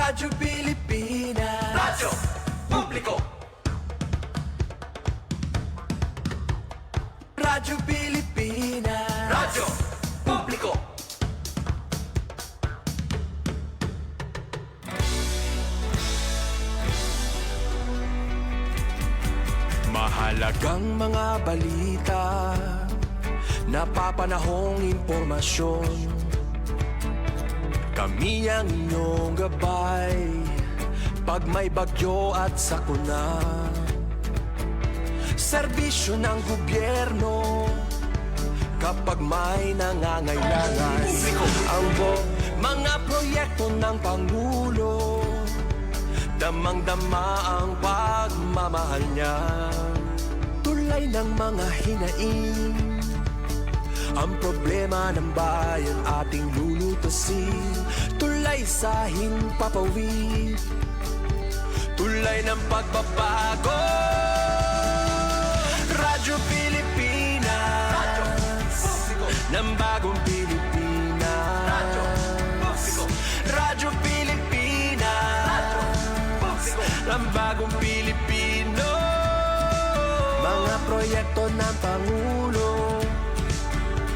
Radyo Pilipinas, Radyo Publiko. Radyo Pilipinas, Radyo Publiko. Mahalagang mga balita, napapanahong impormasyon. Kami ang inyong gabay pag may bagyo at sakuna. Serbisyo ng gobyerno kapag may nangangailangan. Ang mga proyekto ng Pangulo, damang-dama ang pagmamahal niya. Tulay ng mga hinaing, ang problema ng bayan ating lulutasin. Tulay sa himpapawid, tulay ng pagbabago. Radyo Pilipinas, Radyo Publiko. Ng bagong Pilipinas, Radyo Publiko. Radyo Pilipinas, Radyo Publiko. Ng bagong Pilipino. Mga proyekto ng Pangulo,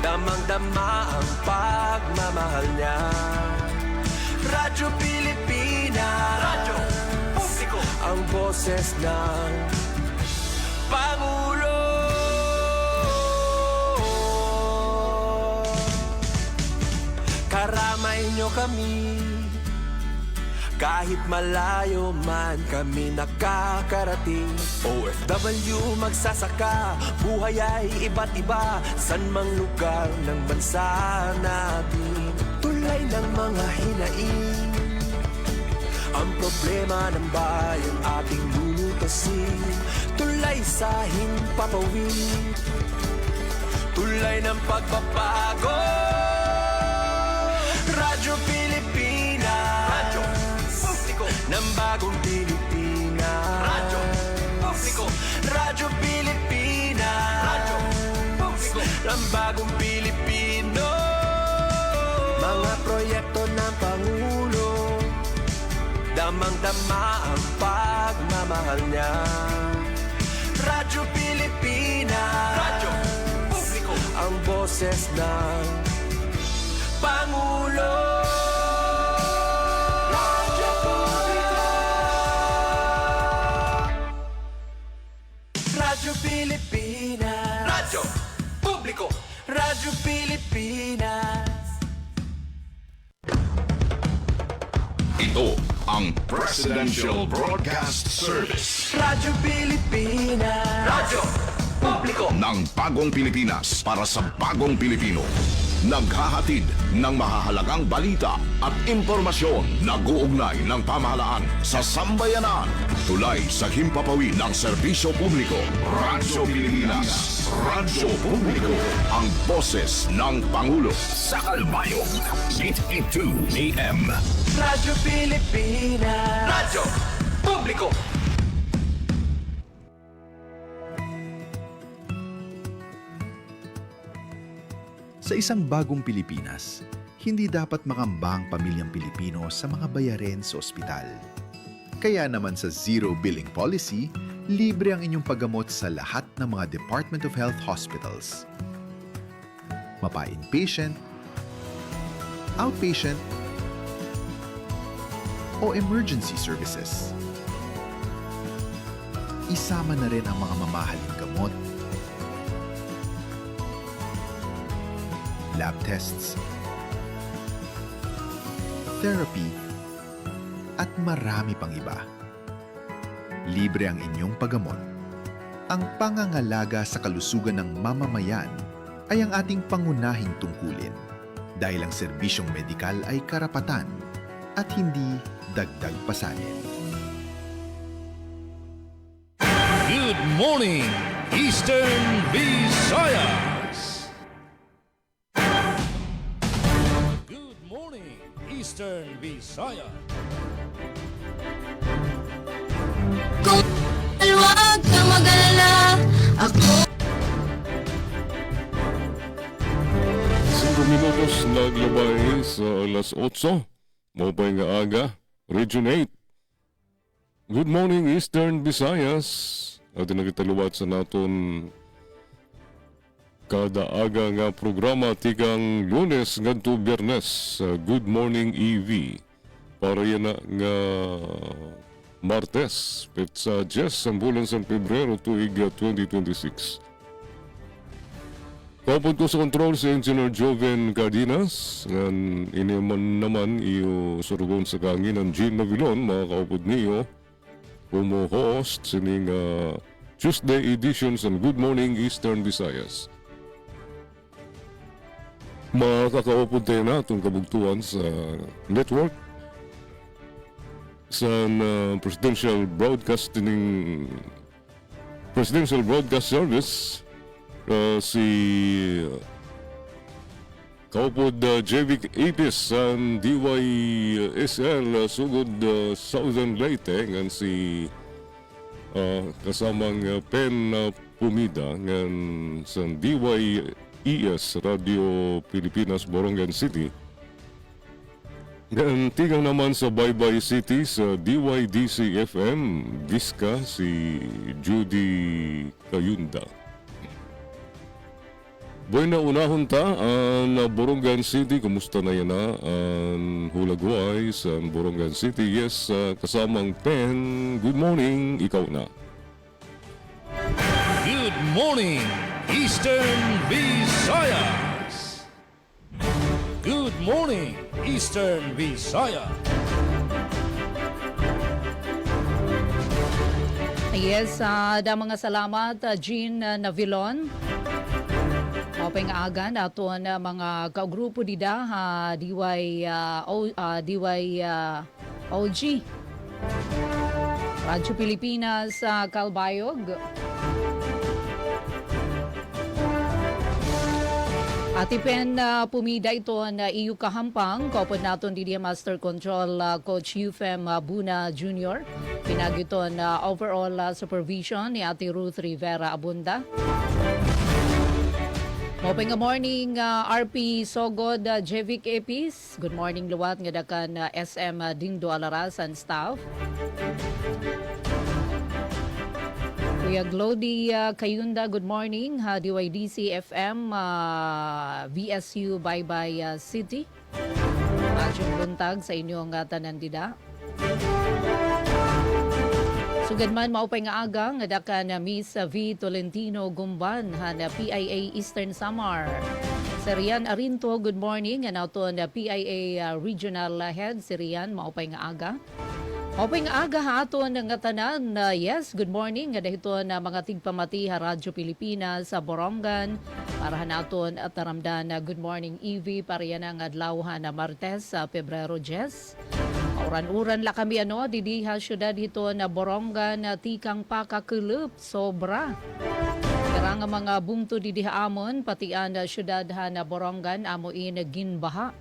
damang-dama ang pagmamahal niya. Radyo Pilipinas, Radyo Publiko. Ang boses ng Pangulo. Karamay niyo kami, kahit malayo man kami nakakarating. OFW magsasaka, buhay ay iba't iba, san mang lugar ng bansa natin. Tulay ng mga hinaing, ang problema ng bayan ating lulutasin. Tulay sa himpapawid, tulay ng pagbabago. Radyo Pilipinas, Radyo Publiko. Ng bagong Pilipinas, Radyo Publiko. Radyo Pilipinas, Radyo Publiko. Ng bagong Pilipino. Mga proyekto ng Pangulo, damang-dama ang pagmamahal niya. Radyo Pilipinas, Radyo Publiko. Ang boses ng Pangulo. Radyo Publiko. Radyo Pilipinas, Radyo Publiko. Radyo Pilipinas. Ito ang Presidential Broadcast Service Radyo Pilipinas, Radyo Publiko. ng Bagong Pilipinas para sa Bagong Pilipino. Naghahatid ng mahahalagang balita at impormasyon na uugnay ng pamahalaan sa sambayanan. Tulay sa himpapawid ng serbisyo publiko. Radyo Pilipinas, Radyo Publiko. Ang boses ng Pangulo. Sa Kalbayo, 882 AM. Radyo Pilipinas, Radyo Publiko. Sa isang bagong Pilipinas, hindi dapat makamba ang pamilyang Pilipino sa mga bayarin sa ospital. Kaya naman sa Zero Billing Policy, libre ang inyong paggamot sa lahat ng mga Department of Health hospitals. Mapa-inpatient, outpatient, o emergency services. Isama na rin ang mga mamahaling gamot, lab tests, therapy, at marami pang iba. Libre ang inyong paggamot. Ang pangangalaga sa kalusugan ng mamamayan ay ang ating pangunahing tungkulin dahil ang serbisyong medikal ay karapatan at hindi dagdag pasanin. Good morning, Eastern Visayas! Good morning, Eastern Visayas! Kung huwag ka mag-alala, ako 5 minutos naglabay sa alas 8. Mabay nga aga. Region 8. Good morning, Eastern Visayas. At nagitaluwat sa naton kada aga nga programa tikang Lunes ngadto Biyernes sa Good Morning EV. Para yan na nga Martes, petsa 10 ang bulan sa Pebrero tuig 2026. Kapag ko sa control si Engineer Joven Cardenas, ngan iniman naman iyo surugon sa kangin ng Jean Navilon, mga kaupod niyo, host sining Tuesday edition sa Good Morning Eastern Visayas. Makakaupod tayo na itong kabugtuan sa network sa Presidential Broadcast Service. Si kaupod Jevic Apis ang DYSL sugod Southern Leyte ngan si kasamang Pen Pumida ngan sa DYES Radio Pilipinas Borongan City. Ngan tigang naman sa Baybay City sa DYDC FM Visca si Judy Kayunda. Buena unahon ta ang Borongan City. Kumusta na yan na ang Hulagway sa Borongan City? Yes, kasamang Pen. Good morning, ikaw na. Good morning, Eastern Visayas. Good morning, Eastern Visayas. Yes, da mga salamat, Jean Navilon. Mapay nga aga naton mga kaugrupo dida OG Radyo Pilipinas Kalbayog. Atipen pumida ito na iyo kahampang kaupod naton di Master Control Coach Eufem Buna Jr. Pinag-ito na overall supervision ni Ate Ruth Rivera Abunda. Mopay nga morning, RP Sogod, Jevic Epis. Good morning, luwat nga dakan SM Dindo Alarasan staff. Kuya Glody Kayunda, good morning. DYDC FM, VSU Baybay City. Masyong buntag sa inyong tanandida. Sugad man maupay nga aga nga dakan Miss V. Tolentino Gumban na PIA Eastern Samar. Rian Arinto, good morning. Nga nauton na PIA Regional Head si Rian, maupay nga aga. Maupay nga aga ha aton nga tanan. Yes, good morning. Nga dahito na mga tigpamati ha Radyo Pilipinas sa Borongan. Para naton at taramdan na good morning EV para yan ang adlawhan na Martes sa Pebrero 10. Uran-uran la kami didiha syudad hito na Borongan na tikang pakakulup sobra. Kaya nga mga bungto didiha amon pati ang syudad na Borongan amoin ginbaha.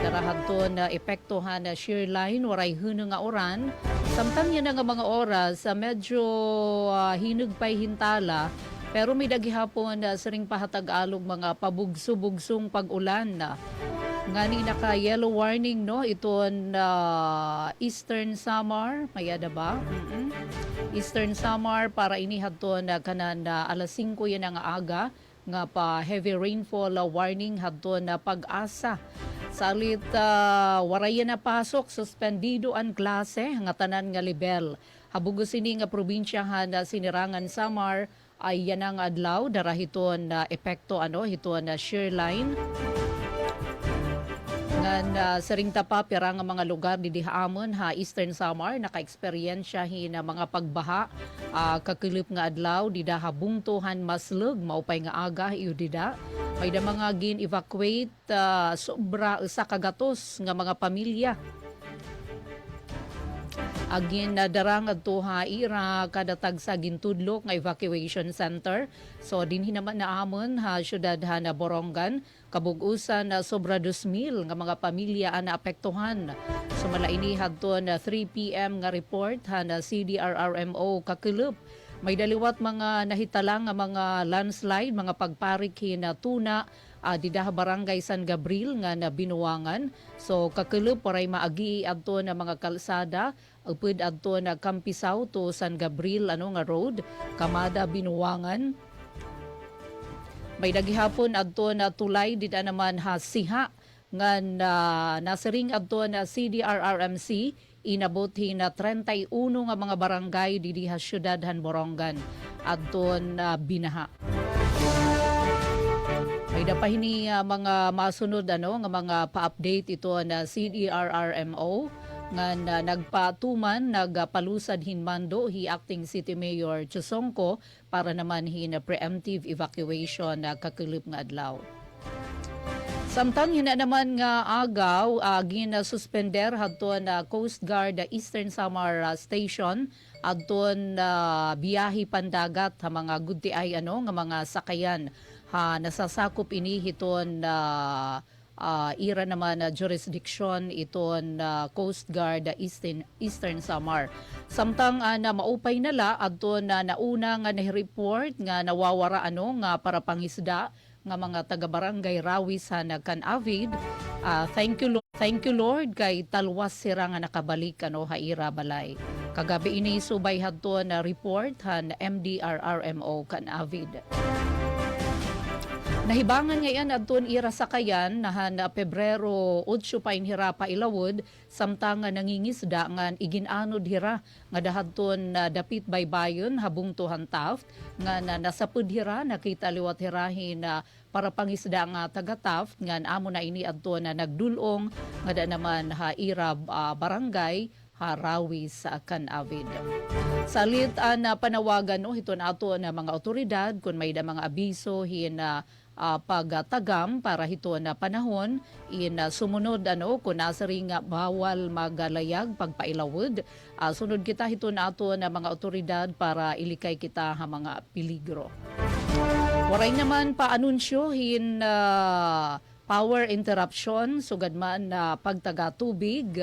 Karahanto na epektohan na shear line waray hunong nga oran. Samtang yan nga mga oras medyo hinug pa'y hintala. Pero may dagihapon saring pahatag-alog mga pabugso-bugsong pag-ulan. Ngani naka yellow warning ito Eastern Samar mayada ba? Eastern Samar para inihadton kanan alas 5 yan ang aga nga pa heavy rainfall warning hadton na Pag-asa. Salit warayan na pasok suspendido ang klase nga tanan nga level. Habugos ini nga probinsyahan sinirangan Samar ay yan ang adlaw darahiton epekto hiton shear line. Ngan saring tapa pira nga mga lugar di dihaamon Eastern Samar naka-eksperyensya na mga pagbaha kakilip nga adlaw dida habungtuhan maslug maupay nga aga iyo dida may da mga gin-evacuate sobra sa kagatos nga mga pamilya. Agin darang adto ira kadatag sa gintudlok nga evacuation center. So dinhi naman na amon syudad na Borongan kabug-usan sobra 2,000 nga mga pamilya na apektuhan. So malaini hadton 3 PM nga report na CDRRMO kakulup. May daliwat mga nahitalang nga mga landslide, mga pagparik na tuna didaha barangay San Gabriel nga na binuwangan. So kakulop paray maagi adto na mga kalsada upod adto na Campisaw to San Gabriel nga road kamada binuwangan. May dagihapon adto na tulay dida naman siha nga nasiring adto na CDRRMC inabot na 31 nga mga barangay didi sa syudad han Borongan adto na binaha. May dapahini mga masunod nga mga pa-update ito na CDRRMO nga nagpatuman nagpalusad hinmando hi acting City Mayor Chusongko para naman hin preemptive evacuation na kakulip nga adlaw. Samtang hina naman nga agaw gina-suspender hadto na Coast Guard Eastern Samar Station adton biyahe pandagat ha mga gudtiay nga mga sakayan ha nasasakop ini hiton ira naman jurisdiction iton Coast Guard Eastern Samar. Samtang na maupay nala adton nauna nga na-report nga nawawara nga para pangisda nga mga taga-barangay Rawis sa nagkan-avid. Thank you Lord kay talwas sira nga nakabalik haira balay. Kagabi ini subay hadto na report han MDRRMO kan-avid. Nahibangan ngayon adton ira sakayan nahan Pebrero 8 pa inhirapa ilawod samtang nangingisda nga iginanod hira nga dahadton dapit baybayon habung tuhan Taft nga nasapud hira nakita liwat hirahin para pangisda nga taga Taft nga amo na ini adton nagdulong nga da naman ira barangay Rawis kan-avid. Salit na panawagan hiton ato na mga otoridad kung may mga abiso hin pagtagam para hito na panahon sumunod kung nasa ring bawal magalayag pagpailawod. Sunod kita hito na ato na mga otoridad para ilikay kita ha mga peligro. Waray naman paanunsyo hin power interruption sugad man na pagtaga tubig.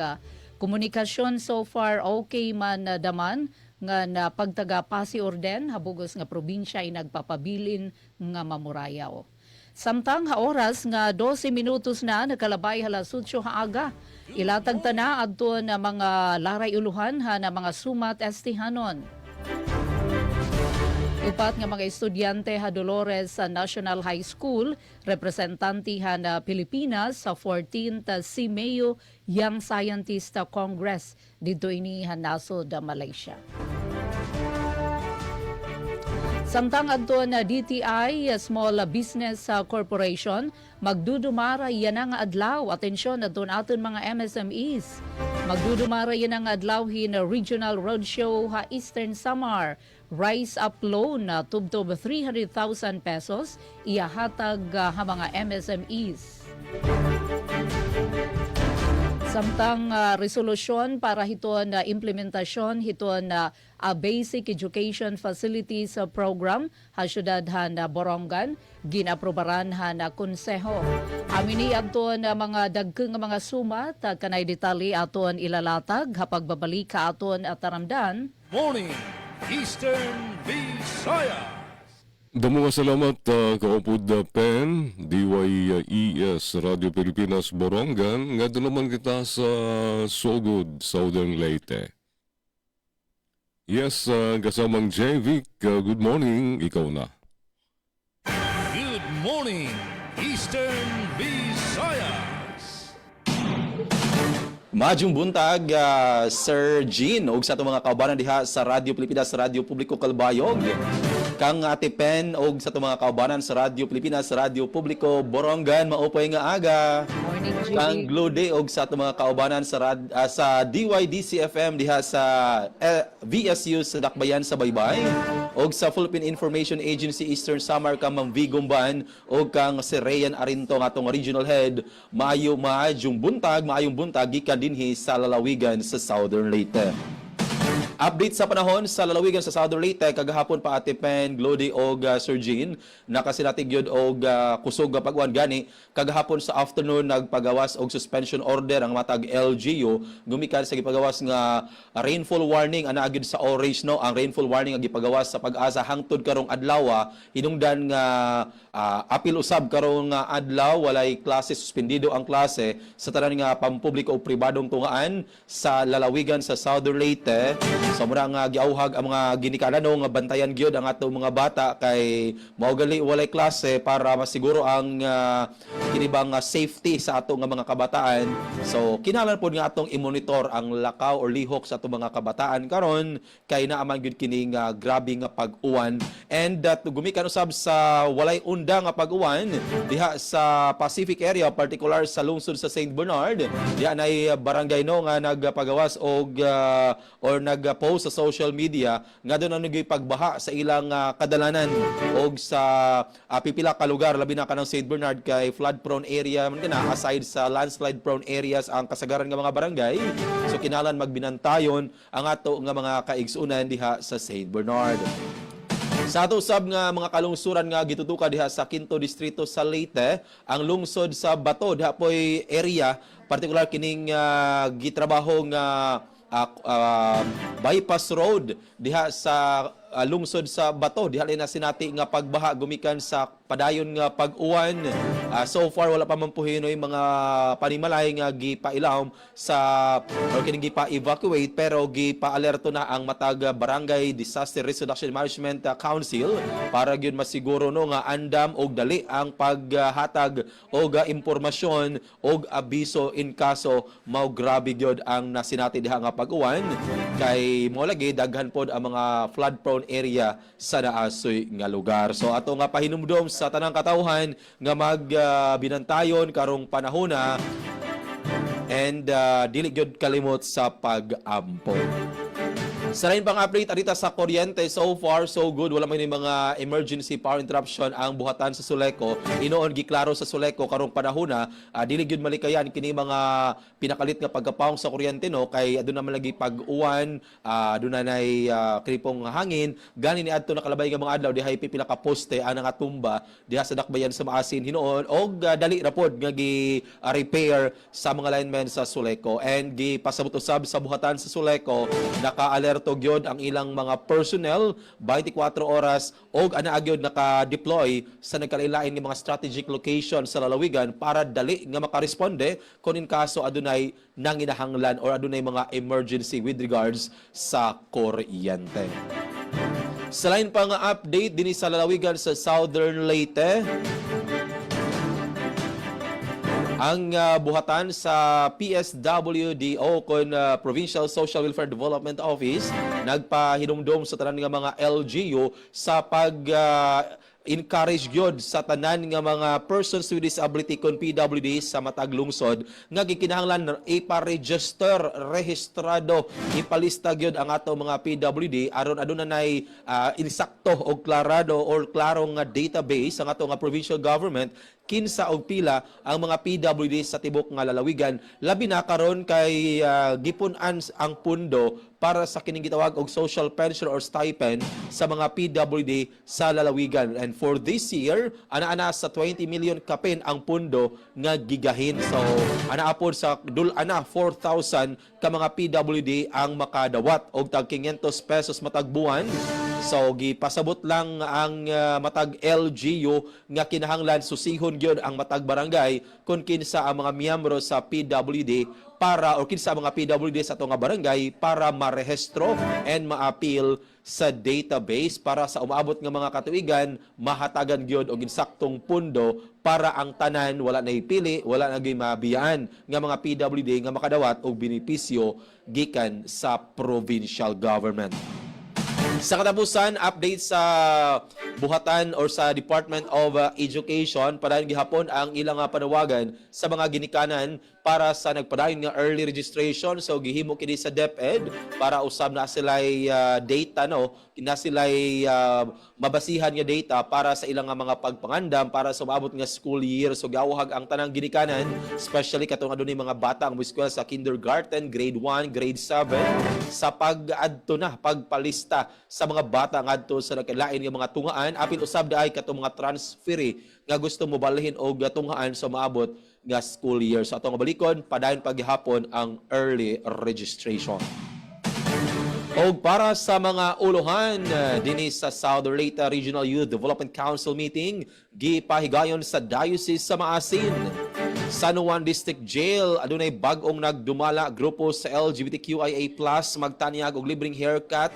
Komunikasyon so far okay man daman nga na pagtaga pasi orden habugos nga probinsya ay nagpapabilin nga mamurayaw. Samtang oras nga 12 minutos na nakalabay halas 8 haaga. Ilatag tana adto na mga laray uluhan na mga sumat estihanon. Upat nga mga estudyante ha Dolores sa National High School, representante na Pilipinas sa 14th CIMEO Young Scientist Congress dito ini nasod Malaysia. Samtang adto na DTI Small Business Corporation magdudumara yan nga adlaw. Atensyon adto naton mga MSMEs. Magdudumara yan nga adlaw hin Regional Roadshow ha Eastern Samar. Rise up loan na tubtob 300,000 pesos iyahatag ha mga MSMEs. Samtang resolusyon para hiton na implementasyon hiton na Basic Education Facilities Program ha syudad na Borongan ginaprobaran na konseho. Amini adto na mga dagkeng mga sumat kanay detalye aton ilalatag ha pagbabalik ka aton at taramdan. Morning, Eastern Visayas. Damo nga salamat kaupod Pen, DYES Radio Pilipinas Borongan, nga doon naman kita sa Sogod, Southern Leyte. Yes, kasamang JV, good morning, ikaw na. Good morning, Eastern Visayas. Maayong buntag, Sir Jean, og sa itong mga kaubanan diha sa Radyo Pilipinas, Radyo Publiko Kalbayog. Kang Ate Pen, og sa itong mga kaubanan sa Radyo Pilipinas, Radyo Publiko Borongan, maupay nga aga. Morning, Judy. Kang Glode, og sa itong mga kaubanan sa DYDC-FM diha sa VSU sa Dakbayan sa Baybay. Og sa Philippine Information Agency Eastern Samar kang Mang Vigumban, og kang si Rayan Arinto, nga itong regional head. Maayong buntag, gikan dinhi sa lalawigan sa Southern Leyte. Update sa panahon sa lalawigan sa Southern Leyte kagahapon pa Ate Pen, Glody og Sir Jean nakasilatig gyud og kusog nga pag-uwan gani kagahapon sa afternoon nagpagawas og suspension order ang matag LGU gumikan sa gipagawas nga rainfall warning ana gyud sa orange no ang rainfall warning nga gipagawas sa Pag-asa hangtod karong adlaw hinungdan nga apil usab karong adlaw walay klase suspendido ang klase sa tanan nga pampubliko o pribadong tungaan sa lalawigan sa Southern Leyte. So mura nga giauhag ang mga ginikanan nga bantayan gyud ang ato mga bata kay mao gali walay klase para masiguro ang kinibang safety sa ato nga mga kabataan. So kinahanglan pod nga atong i-monitor ang lakaw or lihok sa ato mga kabataan karon kay naa man gyud kining grabe nga pag-uwan and gumikan usab sa walay unda nga pag-uwan diha sa Pacific area particular sa lungsod sa St. Bernard diha nay barangay no nga nagpagawas og or nag-post sa social media nga doon ang pagbaha sa ilang kadalanan og sa pipila ka lugar labi na kanang St. Bernard kay flood prone area man kana aside sa landslide prone areas ang kasagaran nga mga barangay so kinahanglan magbinantayon ang ato nga mga kaigsunan diha sa St. Bernard. Sa ato usab nga mga kalungsuran nga gitutuka diha sa Quinto Distrito sa Leyte, ang lungsod sa Bato diha poy area particular kining gitrabaho nga bypass road diha sa lungsod sa Bato diha na sinati nga pagbaha gumikan sa padayon nga pag-uwan. So far wala pa man puhinoy mga panimalay nga gipailawom sa or kining gipa-evacuate pero gipa-alerto na ang matag Barangay Disaster Risk Reduction Management Council para gyud masiguro no nga andam og dali ang paghatag og impormasyon og abiso in kaso mao grabe gyud ang nasinati diha nga pag-uwan kay mo lagi daghan pod ang mga flood prone area sa naasoy nga lugar. So ato nga pahinumdom sa tanang katawhan nga magbinantayon karong panahona and dili gyud kalimot sa pag-ampo. Sa lain pang update arita sa kuryente, so far so good, wala man yung mga emergency power interruption ang buhatan sa Suleco. Inoon giklaro sa Suleco karong panahona, dili gyud malikayan kini mga pinakalit nga pagkapawong sa kuryente no kay aduna man lagi pag-uwan, aduna nay kripong hangin, gani ni adto nakalabay nga mga adlaw dihay pipila ka poste ana nga tumba diha sa dakbayan sa Maasin hinuon og dali ra pod nga gi-repair sa mga linemen sa Suleco and gipasabot usab sa buhatan sa Suleco naka-alerto gyud ang ilang mga personnel 24 oras og ana gyud naka-deploy sa nagkalain-lain nga mga strategic location sa lalawigan para dali nga makaresponde kung in kaso adunay nanginahanglan or adunay mga emergency with regards sa kuryente. Sa lain pa nga update dinhi sa lalawigan sa Southern Leyte, ang buhatan sa PSWDO kon Provincial Social Welfare Development Office nagpahinumdom sa tanan nga mga LGU sa pag encourage gyud sa tanan nga mga persons with disability kon PWD sa matag lungsod nga gikinahanglan ipa-register, rehistrado, ipalista gyud ang ato mga PWD aron aduna nay insakto og klarado or klarong nga database ang ato nga provincial government kinsa og pila ang mga PWD sa tibok nga lalawigan labi na karon kay gipun-an ang pundo para sa kining gitawag og social pension or stipend sa mga PWD sa lalawigan. And for this year, ana-ana sa 20 million kapin ang pundo nga gigahin. So, ana-apod sa dul-ana 4,000 ka mga PWD ang makadawat og tag 500 pesos matag buwan. So, gipasabot lang ang matag LGU nga kinahanglan susihon gyud ang matag barangay kung kinsa ang mga miyembro sa PWD para o kinsa ang mga PWD sa ato nga barangay para marehistro and ma-appeal sa database para sa umaabot nga mga katuigan mahatagan gyud og insaktong pundo para ang tanan wala na ipili, wala na gyud mabiyaan nga mga PWD nga makadawat og benepisyo gikan sa provincial government. Sa katapusan, update sa buhatan or sa Department of Education padayon gihapon ang ilang panawagan sa mga ginikanan para sa nagpadayon nga early registration. So gihimo kini sa DepEd para usab na sila'y data no, na sila'y mabasihan nga data para sa ilang mga pagpangandam para sa maabot nga school year. So gawahag ang tanang ginikanan, especially katong adunay mga bata ang muskwel sa kindergarten, grade 1, grade 7 sa pag-adto na pagpalista sa mga bata ngadto sa nagkalain nga mga tungaan apil usab daay katong mga transferi nga gusto mo balhin og tungaan sa maabot nga school year. So atong balikon padayon paghapon ang early registration. O para sa mga uluhan dinhi sa Southern Leyte Regional Youth Development Council meeting gipahigayon sa Diocese sa Maasin. San Juan District Jail adunay bag-ong nagdumala grupo sa LGBTQIA+ magtanyag og libreng haircut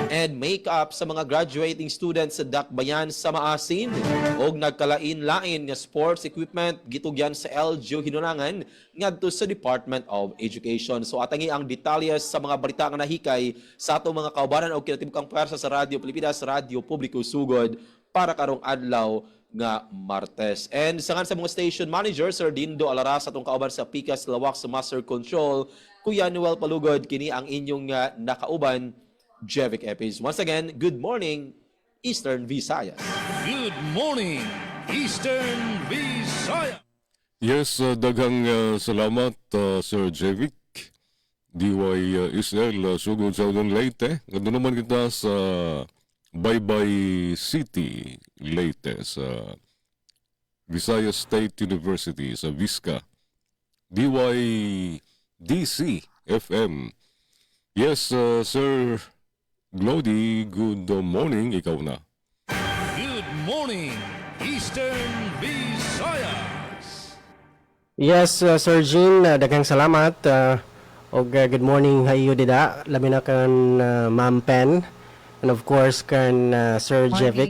and makeup sa mga graduating students sa Dakbayan sa Maasin og nagkalain-lain nga sports equipment gitugyan sa LGU hinunangan ngadto sa Department of Education. So atangi ang detalyes sa mga balita nga nahikay sa atong mga kaubanan og kinatibukang pwersa sa Radio Pilipinas, Radio Publiko Sugod para karong adlaw nga Martes. And sa mga station manager, Sir Dindo Alaras atong kauban sa Picas Lawak sa Master Control, Kuya Noel Palugod, kini ang inyong nakauban, Jevic Epis. Once again, good morning, Eastern Visayas. Good morning, Eastern Visayas. Yes, daghang salamat Sir Jevic. DY Israel, sugod sa Southern Leyte. Ganda naman kita sa Baybay City, Leyte, sa Visayas State University, sa Visca. DYDC FM. Yes, Sir Glody, good morning. Ikaw na. Good morning, Eastern Visayas. Yes, Sir Jean, daghang salamat. Good morning hayo dida. Labi na kan Ma'am Pen. And of course kan Sir Jevic.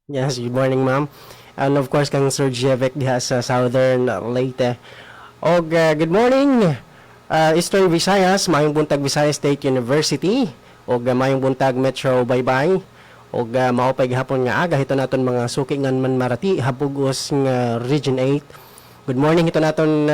Yes, good morning ma'am. And of course kan Sir Jevic diha sa Southern Leyte. Good morning Eastern Visayas, mayong buntag Visayas State University. Mayong buntag Metro Baybay. Mao pay gihapon nga aga hito naton mga suki ngan man marati habugos nga Region 8. Good morning ito naton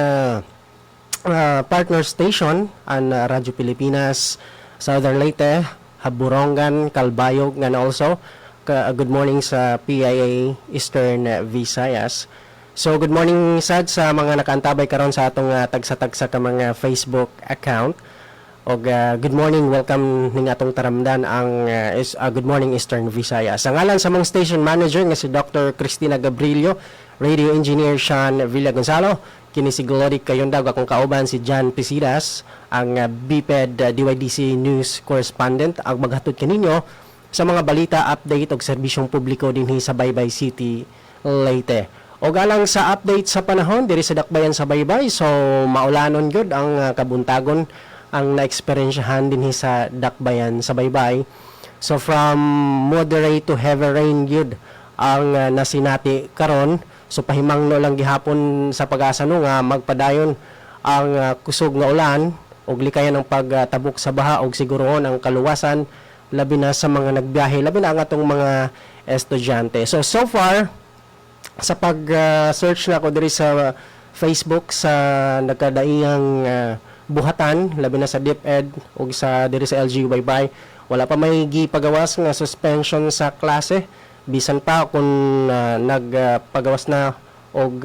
partner station ang Radio Pilipinas, Southern Leyte, Haburongan, Calbayog, and also good morning sa PIA Eastern Visayas. So good morning sad sa mga nakaantabay karon sa atong tagsa-tagsa ka mga Facebook account. Good morning, welcome ning atong taramdan ang Good Morning Eastern Visayas. Ang ngalan sa mga station manager nga si Dr. Cristina Gabrilio, radio engineer Sean Villa Gonzalo, kini si Glory Kayondag, akong kauban si John Pisidas, ang BPED DYDC News Correspondent, ang maghatod kaninyo sa mga balita, update og serbisyong publiko dinhi sa Baybay City, Leyte. O galang sa update sa panahon diri sa Dakbayan sa Baybay, so maulanon gyud ang kabuntagon ang na-experiensyahan dinhi sa Dakbayan sa Baybay. So from moderate to heavy rain gyud ang nasinati karon. So pahimangno lang gihapon sa pag-asa no nga magpadayon ang kusog nga ulan ug likayan ang pagtabok sa baha ug sigurohon ang kaluwasan labi na sa mga nagbiyahe, labi na ang atong mga estudyante. So far sa pag-search na ko diri sa Facebook sa nagkadaiyang buhatan labi na sa DepEd ug sa diri sa LGU Baybay, wala pa may gipagawas nga suspension sa klase. Bisan pa kung nagpagawas na og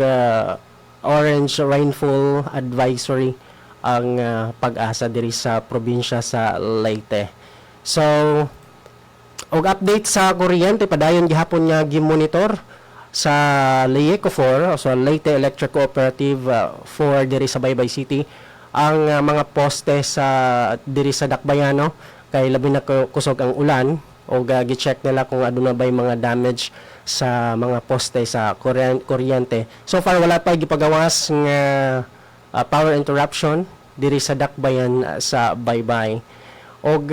orange rainfall advisory ang pag-asa diri sa probinsya sa Leyte. So og update sa kuryente padayon gihapon nga gimonitor sa LECO 4 o sa Leyte Electric Cooperative 4 diri sa Baybay City ang mga poste sa diri sa Dakbayano kay labi na kusog ang ulan o gi-check nila kung aduna bay mga damage sa mga poste sa kuryente. So far wala pa gipagawas nga power interruption diri sa Dakbayan sa Baybay. Og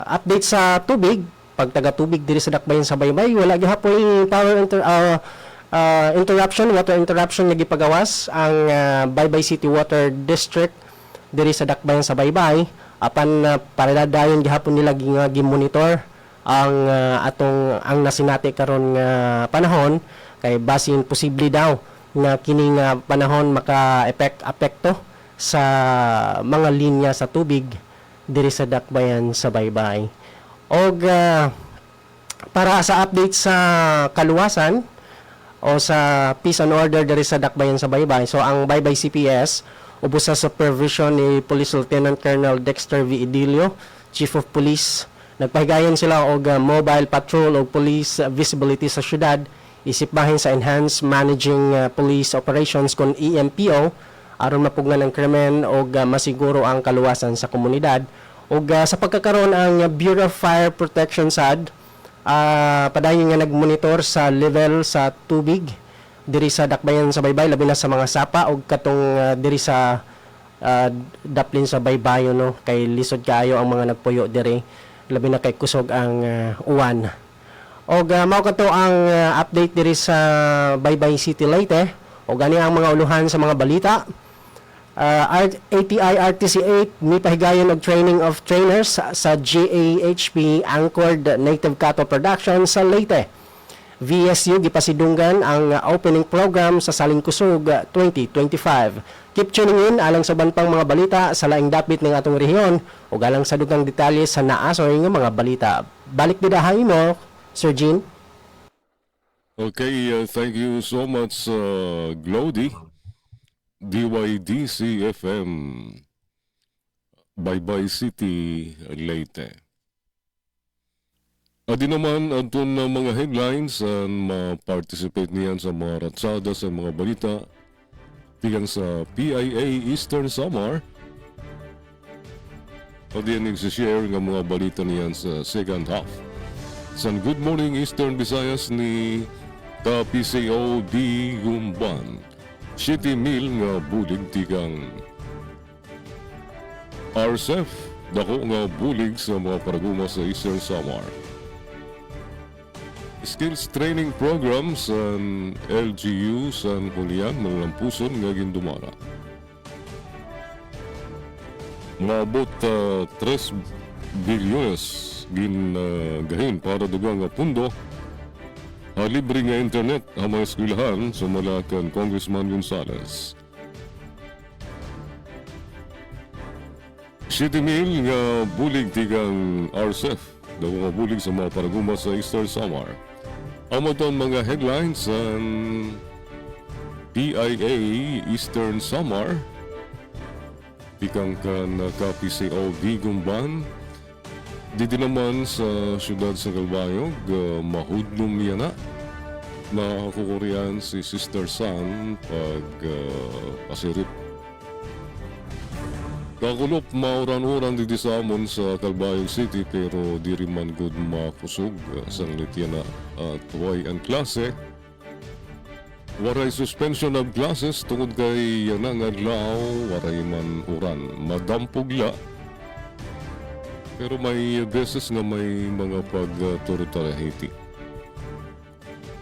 update sa tubig, pag taga tubig diri sa Dakbayan sa Baybay, wala gihapon power interruption, water interruption nga gipagawas ang Baybay City Water District diri sa Dakbayan sa Baybay. Apan paradayon gihapon nila gimonitor ang nasinati karon nga panahon kay basin posible daw nga kining panahon apekto sa mga linya sa tubig diri sa dakbayan sa Baybay. Og para sa update sa kaluwasan o sa peace and order diri sa dakbayan sa Baybay, so ang Baybay CPS ubos sa supervision ni Police Lieutenant Colonel Dexter V. Idilio, Chief of Police, nagpahigayon sila og mobile patrol o police visibility sa syudad isip bahin sa enhanced managing police operations kon EMPO aron mapugnan ang krimen og masiguro ang kaluwasan sa komunidad. Og sa pagkakaroon ang Bureau of Fire Protection SAD padayon nga nagmonitor sa level sa tubig diri sa dakbayan sa Baybay, labi na sa mga sapa og katong diri sa daplin sa Baybayon, no, kay lisod kaayo ang mga nagpuyo diri, labi na kay kusog ang uwan. Og mao kato ang update diri sa Baybay City Leyte. Og gani ang mga uluhan sa mga balita. ATI RTC 8 may pahigayon og training of trainers sa GAHP Anchored Native Cattle Production sa Leyte. VSU gipasidunggan ang opening program sa Saling Kusog 2025. Keep tuning in alang sa pang mga balita sa laing dapit ng atong rehiyon o alang sa dugang detalye sa naasoy nga mga balita. Balik bidahay mo, Sir Jean. Okay, thank you so much, Glody. DYDC FM, Baybay City, Leyte. Adi naman antun na mga headlines and ma-participate niyan sa mga ratsada sa mga balita tigang sa PIA Eastern Samar. Adi yan nagsishare ng mga balita niyan sa second half. Sa Good Morning Eastern Visayas ni KPCO D. Gumban. City Mill nga bulig tigang RCEF, dako nga bulig sa mga paraguma sa Eastern Samar. Skills training programs sa LGU sa Hulian, Malampuson nga gindumara. Mabot 3 bilyones gahin para dugang nga pundo. Libre nga internet ang mga eskwelahan sa Malacan Congressman Gonzales. City Mill nga bulig tigang RCEF, daw nga bulig sa mga paraguma sa Eastern Samar. Amaton mga headlines ang PIA Eastern Samar, tikang kan KPCO Gumban. Dito naman sa siyudad sa Calbayog, mahudlom niya na. Makakukurian si Sister San pag pasirip. Kakulop mauran-uran dito sa amon sa Calbayog City pero di rin man good makusog sa litya na tuway ang klase. Waray suspension of classes tungod kay yanang adlaw, waray man uran. Madampugla. Pero may beses nga may mga pag-authority.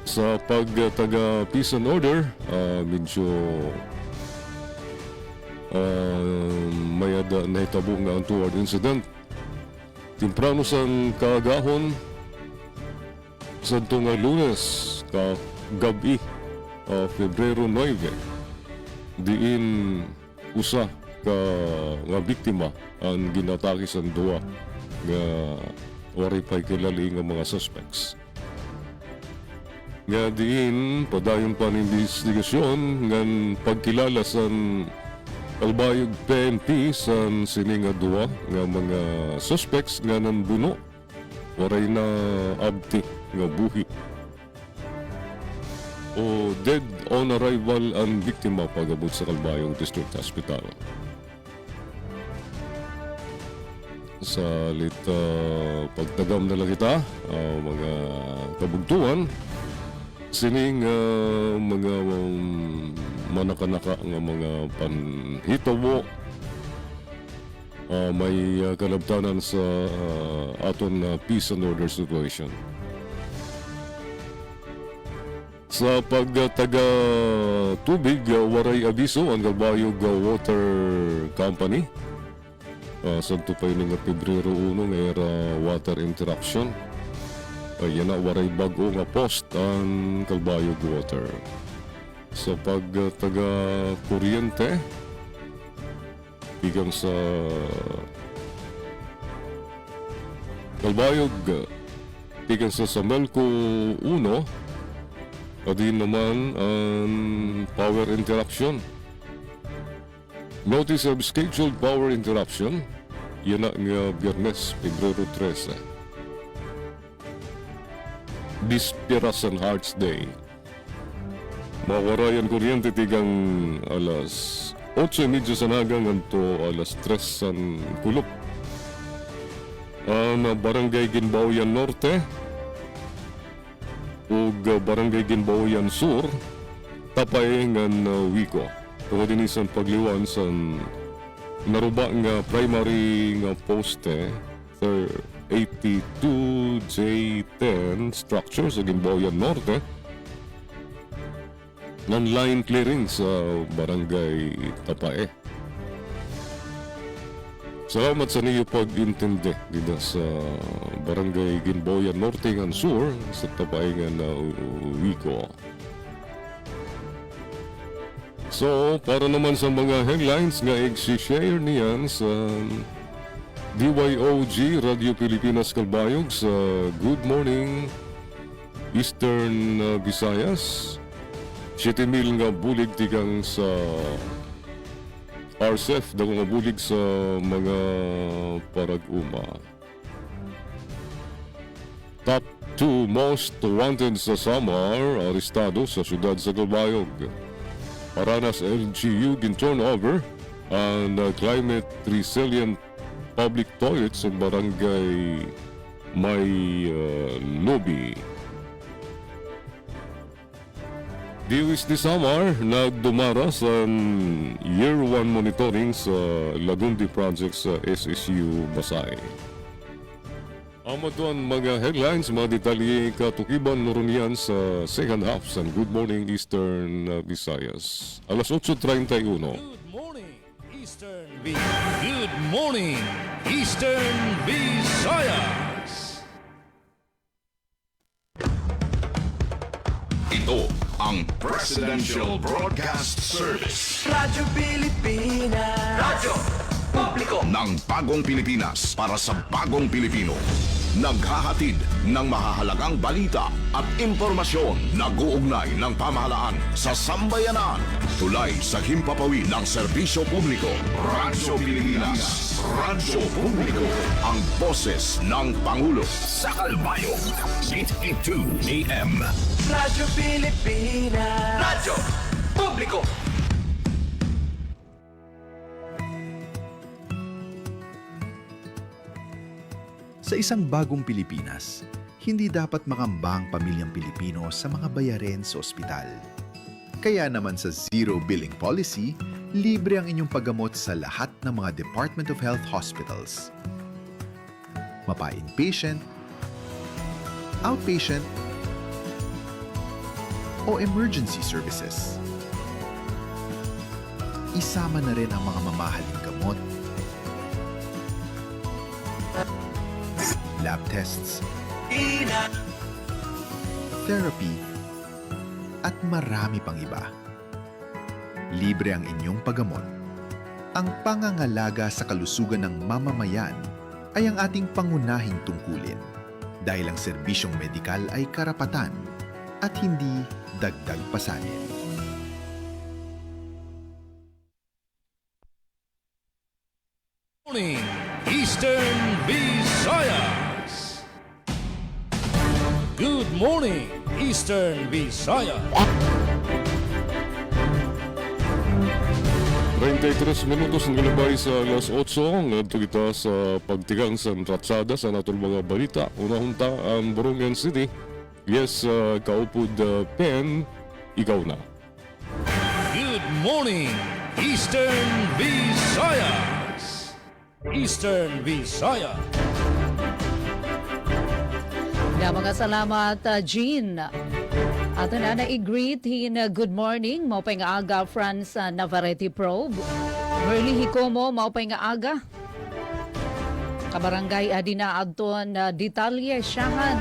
Sa pag-taga peace and order, medyo may nahitabo nga ang toward incident. Timprano sang kaagahon sa nga Lunes, gabi, Febrero 9, diin usa ka nga biktima ang ginatake sa duwa nga waray pa'y kilali nga mga suspects. Nga diin padayon pa ng investigasyon ngan pagkilala sa Calbayog PNP sa sining nga duwa nga mga suspects nga nanbuno waray na abti nga buhi o dead on arrival ang biktima pagabot sa Calbayog District Hospital. Sa pagtagam na lang kita, mga kabugtuan, sining mga manakanaka nga mga panhitabo, may kalabtanan sa aton peace and order situation. Sa pagtaga tubig, waray abiso ang Calbayog Water Company. Sa tupay ng Pebrero 1 nga era water interruption. Ayan na, waray bago nga post ang Kalbayog Water. Sa taga-kuryente, bigang sa Kalbayog, bigang sa Samelco 1, adin naman ang power interruption. Notice of scheduled power interruption, yan na nga Biyernes, Pebrero 13. Bisperas and Hearts Day. Mawarayan kuryente tigang alas 8:30 sa nagang anto alas 3 san kulop. Ang Barangay Ginbaoyan Norte ug Barangay Ginbaoyan Sur tapay ngan wiko. Tungod din isang pagliwan sa naruba nga primary nga poste 82J10 structure sa Ginbaoyan Norte ng line clearing sa Barangay Tapae. Salamat sa niyo pag-intindi dito sa Barangay Ginbaoyan Norte ng Sur sa Tapae nga na wiko. So, para naman sa mga headlines nga i-share niyan sa DYOG Radio Pilipinas Kalbayog sa Good Morning Eastern Visayas. 7,000 nga bulig tigang sa RCEF, daw nga bulig sa mga parag-uma. Top 2 most wanted sa Samar, arestado sa syudad sa Kalbayog. Paranas LGU gin-turnover ang climate resilient public toilets sa barangay may lobby. Diwis ni Samar nagdumara sa Year 1 monitoring sa Lagundi Project sa SSU Basay. Amo to ang mga headlines, mga detalye katukiban meron yan sa second half sa Good Morning Eastern Visayas. Alas 8:31. Good morning, Eastern Good morning, Eastern Visayas. Ito ang Presidential Broadcast Service Radyo Pilipinas. Radyo Publiko. ng Bagong Pilipinas para sa Bagong Pilipino. Naghahatid ng mahahalagang balita at impormasyon na guugnay ng pamahalaan sa sambayanan. Tulay sa himpapawid ng serbisyo publiko. Radyo Pilipinas. Radyo Publiko. Ang boses ng Pangulo. Sa Kalbayog. 882 AM. Radyo Pilipinas. Radyo Publiko. Sa isang bagong Pilipinas, hindi dapat makamba ang pamilyang Pilipino sa mga bayarin sa ospital. Kaya naman sa Zero Billing Policy, libre ang inyong paggamot sa lahat ng mga Department of Health hospitals. Mapa-inpatient, outpatient, o emergency services. Isama na rin ang mga mamahaling gamot, lab tests, therapy, at marami pang iba. Libre ang inyong paggamot. Ang pangangalaga sa kalusugan ng mamamayan ay ang ating pangunahing tungkulin dahil ang serbisyong medikal ay karapatan at hindi dagdag pasanin. Morning, Eastern Visayas. Good morning, Eastern Visayas. 33 minutos ang galabay sa alas 8. Ngadto kita sa pagtigang sa ratsada sa natong mga balita. Unahunta ang Borongan City. Yes, kaupod Pen, ikaw na. Good morning, Eastern Visayas. Eastern Visayas. Na mga salamat, Jean. Ato na na-greet hin good morning. Maupay nga aga, Franz Navarrete Probe. Merly Hikomo, maupay nga aga. Kabarangay Adina Adton Detalye Siyahan.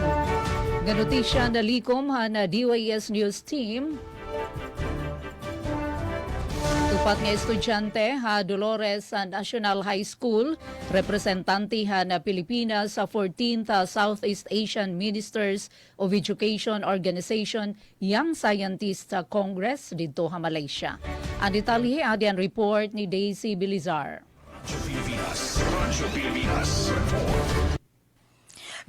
Nga notisya na likom na DYS News Team. Tupat nga estudyante ha Dolores National High School, representante ha na Pilipinas sa 14th Southeast Asian Ministers of Education Organization Young Scientist Congress dito ha Malaysia. Ang detalye adian report ni Daisy Bilizar.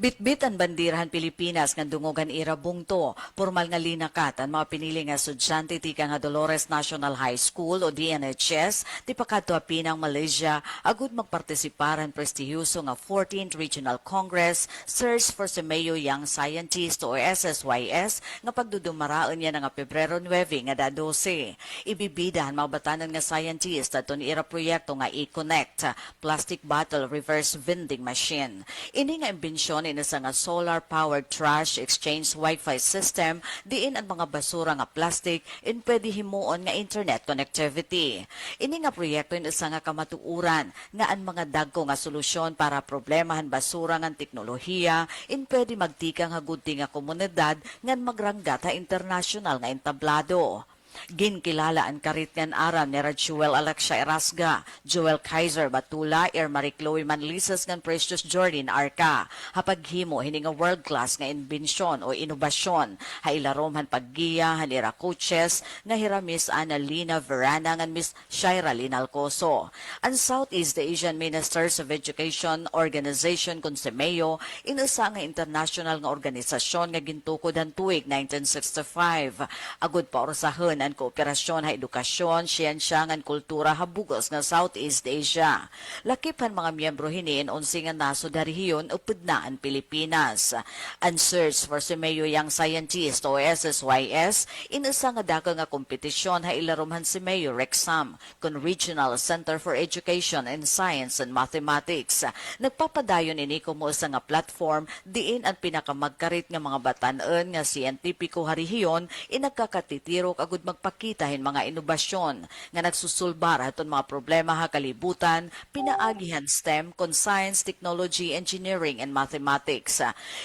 Bitbit ang bandirahan Pilipinas nga dungogan ira bungto. Formal nga linakat ang mga pinili nga estudyante tika nga Dolores National High School o DNHS ti pakadto a Pinang, Malaysia agud magpartisiparan prestihiyoso nga 14th Regional Congress Search for Semeyo Young Scientist o SSYS nga pagdudumaraan niya nga Pebrero 9 nga 12. Ibibidahan mga batanan nga scientist at ni ira proyekto nga e-Connect plastic bottle reverse vending machine. Ini nga imbensyon sa nga solar-powered trash exchange Wi-Fi system diin ang mga basura nga plastic in pwede himuon nga internet connectivity. Ini nga proyekto sa nga kamatuuran nga ang mga dagko nga solusyon para problemahan basura nga teknolohiya in pwede magtika nga gudti nga komunidad nga magranggat ha international nga entablado. Ginkilala ang karitngan aram ni Rajuel Alexia Erasga, Joel Kaiser Batula, Marie Chloe Manlisas ng Precious Jordan Arca. Hapaghimo hininga world-class nga inbensyon o inobasyon. Hailaromhan paggiya, hanira coaches, nga hiramis ana Lina Verana ng Miss Shaira Linalcoso. Ang Southeast Asian Ministers of Education Organization Consemeo, inasa nga international nga organisasyon nga gintukod ang tuig 1965. Agud pa orasahon ang kooperasyon ha edukasyon, siyensya ngan kultura habugos nga Southeast Asia. Lakipan mga miyembro hiniin onsi nga naso da rehiyon o pudnaan Pilipinas. Ang Search for Semeyo Young Scientist o SSYS inasa nga dako nga kompetisyon ha ilarumhan si Mayor Rexam kon Regional Center for Education and Science and Mathematics. Nagpapadayon ini kumo sa nga platform diin ang pinakamagkarit nga mga batan-en nga siyentipiko ha rehiyon inagkakatitirok agud magpakitahin mga inobasyon nga nagsusulbar aton mga problema ha kalibutan, pinaagihan STEM kon Science, Technology, Engineering, and Mathematics.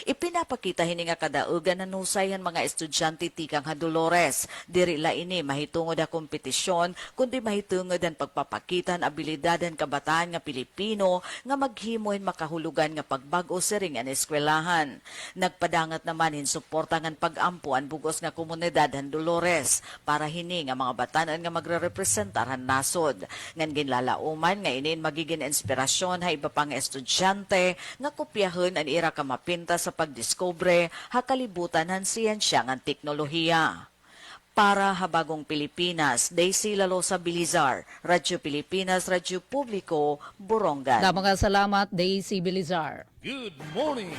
Ipinapakita hini nga kadaugan na nusayan mga estudyante tikang ha Dolores. Diri la ini mahitungod a kompetisyon kundi mahitungod ang pagpapakitan abilidad ang kabataan nga Pilipino nga maghimoin makahulugan nga pagbag-o siring ang eskwelahan. Nagpadangat naman hin suporta ngan pag-ampo ang bugos nga komunidad han Dolores para hini nga mga batanan nga magre-representar han nasod. Ngan ginlalauman nga inin magiging inspirasyon ha iba pang estudyante nga kopyahon ang ira ka mapinta sa pagdiskobre ha kalibutan han siyensya ngan teknolohiya. Para Habagong Pilipinas, Daisy Lalosa Bilizar, Radyo Pilipinas, Radyo Publiko, Borongan. Mga salamat, Daisy Bilizar. Good morning,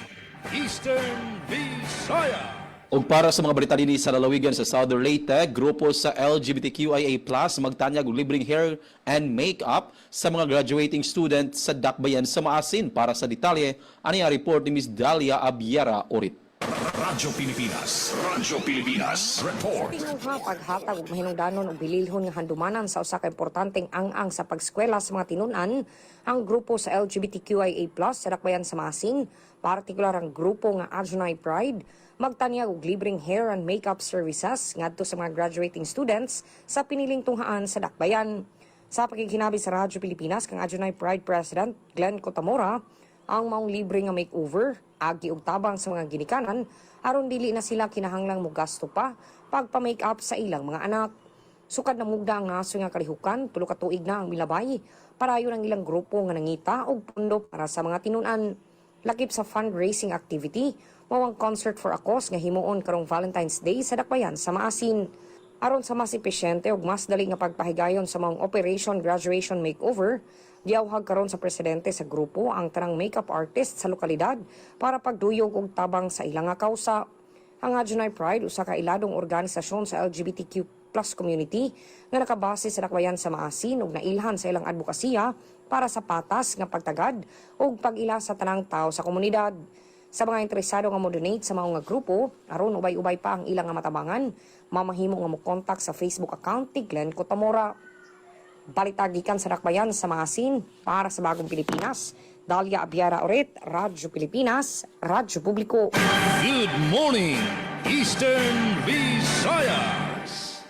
Eastern Visaya. O para sa mga balita din sa lalawigan sa Southern Leyte, grupo sa LGBTQIA+ magtanyag og libreng hair and makeup sa mga graduating student sa Dakbayan sa Maasin. Para sa detalye, ani ang report ni Ms. Dalia Abiera Orit. Radyo Pilipinas Report. Pinuha paghatag og mahinungdanon og bililhon nga handumanan sa usa ka importanteng ang-ang sa pagskwela sa mga tinunan ang grupo sa LGBTQIA+ sa Dakbayan sa Maasin, partikular ang grupo nga Adjunay Pride, magtanyag og libreng hair and makeup services ngadto sa mga graduating students sa piniling tunghaan sa Dakbayan. Sa pagkikinabi sa Radyo Pilipinas kang Adjunay Pride President Glenn Cotamora, ang maong libre nga makeover, agi og tabang sa mga ginikanan, aron dili na sila kinahanglang mogasto pa pagpa-makeup sa ilang mga anak. Sukad na mugda ang naso nga kalihukan, 3 ka tuig na ang milabay, parayon ang ilang grupo nga nangita og pundo para sa mga tinunan. Lakip sa fundraising activity, mao ang Concert for a Cause nga himuon karong Valentine's Day sa Dakbayan sa Maasin. Aron sa mas epesyente ug mas dali nga pagpahigayon sa mga Operation Graduation Makeover, giawhag karon sa presidente sa grupo ang tanang makeup artist sa lokalidad para pagduyog og tabang sa ilang nga kausa. Ang Adjunay Pride usa ka iladong organisasyon sa LGBTQ+ community nga nakabase sa Dakbayan sa Maasin ug nailhan sa ilang advokasya para sa patas nga pagtagad ug pag-ila sa tanang tao sa komunidad. Sa mga interesado nga mo-donate sa mga grupo, aron ubay-ubay pa ang ilang nga matabangan, mamahimo nga mo-contact sa Facebook account ni Glenn Cotamora. Balita gikan sa Dakbayan sa Maasin para sa Bagong Pilipinas, Dalia Abiara Oret, Radyo Pilipinas, Radyo Publiko. Good morning, Eastern Visayas.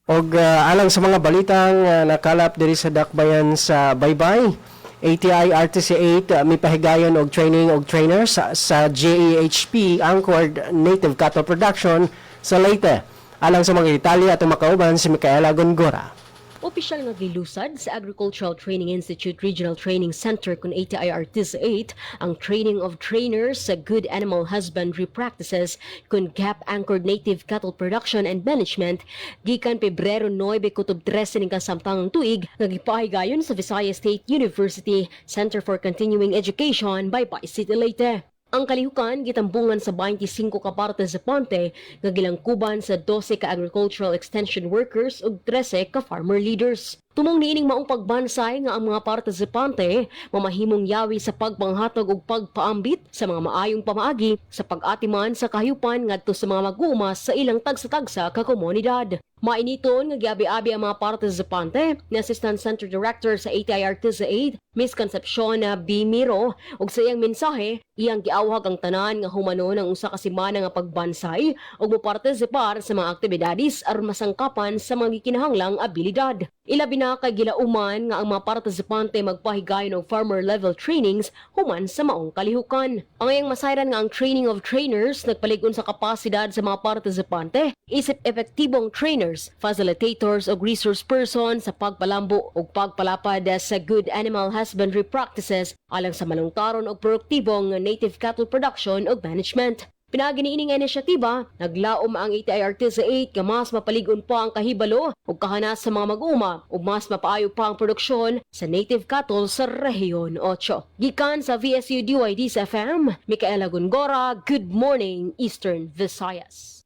Og alang sa mga balitang nakalap diri sa dakbayan sa Baybay, ATI RTC 8 mipahigayon og training og trainers sa JEHP Anchored Native Cattle Production sa Leyte. Alang sa mga detalye atong makauban si Micaela Gongora. Opisyal nga gilusad sa Agricultural Training Institute Regional Training Center kun ATI RTC 8 ang training of trainers sa good animal husbandry practices kun gap-anchored native cattle production and management gikan Pebrero 9 kutob 13 ning kasamtangang tuig nga gipahigayon sa Visayas State University Center for Continuing Education Baybay City, Leyte. Ang kalihukan gitambungan sa 25 ka partisipante nga gilangkuban sa 12 ka agricultural extension workers ug 13 ka farmer leaders. Tumong niining maong pagbansay nga ang mga partisipante mamahimong yawi sa pagpanghatag ug pagpaambit sa mga maayong pamaagi sa pag-atiman sa kahayupan ngadto sa mga mag-uuma sa ilang tagsa-tagsa ka komunidad. Mainiton nga giabi-abi ang mga partisipante ni Assistant Center Director sa ATI RTC 8, Miss Concepcion B. Miro, ug sa iyang mensahe, iyang giawhag ang tanan nga humano ng usa ka semana nga pagbansay ug mopartisipar sa mga aktibidades aron masangkapan sa mga gikinahanglang abilidad. Ilabi na kay gilauman nga ang mga partisipante magpahigayon og farmer level trainings human sa maong kalihukan. Ang iyang masayran nga ang training of trainers nagpalig-on sa kapasidad sa mga partisipante isip epektibong trainers, facilitators o resource person sa pagpalambo o pagpalapad sa good animal husbandry practices alang sa malungkaron o produktibong native cattle production o management. Pinagi niining inisyatiba, naglaom ang ATI RTC 8 nga mas mapaligon pa ang kahibalo o kahanas sa mga mag-uma o mas mapaayo pa ang produksyon sa native cattle sa Rehiyon 8. Gikan sa VSU DYD sa FM, Micaela Gongora, Good Morning Eastern Visayas.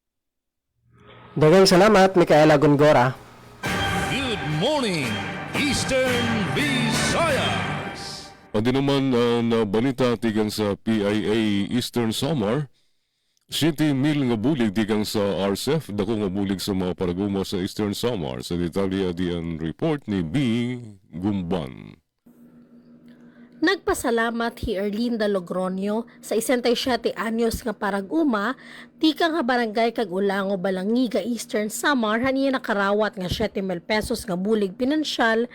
Daghang salamat, Micaela Gongora. Good morning, Eastern Visayas. Adi naman na balita tigang sa PIA Eastern Samar, 7,000 nga bulig tigang sa RCEF, dako nga bulig sa mga paraguma sa Eastern Samar. Sa detalye diyan report ni B. Gumban. Nagpasalamat hi Erlinda Logronio sa 67 anyos nga parag-uma, tika nga barangay kag Ulango Balangiga Eastern Samar haniya nakarawat nga 7,000 pesos nga bulig pinansyal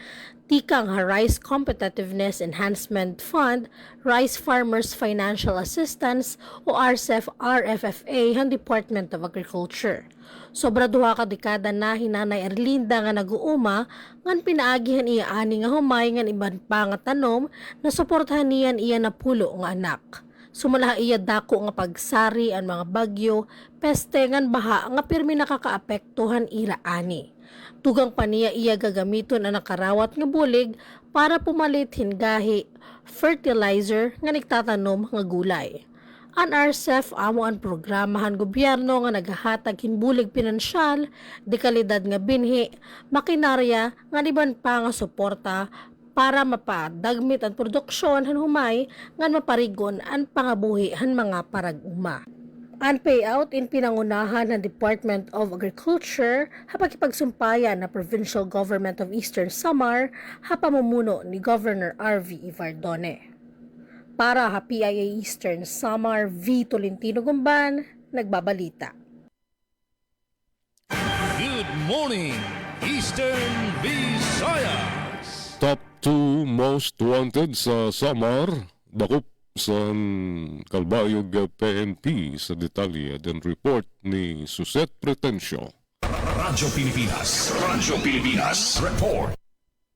tika nga Rice Competitiveness Enhancement Fund, Rice Farmers Financial Assistance o RCEF RFFA ng Department of Agriculture. Sobra duha ka dekada na hinanay Erlinda nga nag-uuma ngan pinaagihan iya ani nga humay ngan iban pa nga tanom na suportahan niyan iya na pulo nga anak. Sumalaha iya dako nga pagsari ang mga bagyo, peste ngan baha nga pirmi nakakaapektuhan ira ani. Tugang pa niya iya gagamiton ang nakarawat nga bulig para pumalit hingahi, fertilizer nga nagtatanom nga gulay. Ang RCEF amo ang programahan gobyerno nga naghahatag hinbulig pinansyal, dekalidad nga binhi, makinarya nga iban pa nga suporta para mapadagmit ang produksyon han humay nga maparigon ang pangabuhi han mga parag-uma. Ang payout in pinangunahan ng Department of Agriculture hapagipagsumpayan na Provincial Government of Eastern Samar hapamumuno ni Governor R.V. Ivardone. Para ha PIA Eastern Samar, V. Tolentino Gumban, nagbabalita. Good morning, Eastern Visayas. Top 2 most wanted sa Samar, dakop sa Kalbayog PNP sa detalye den report ni Suset Pretencio. Radyo Pilipinas, report.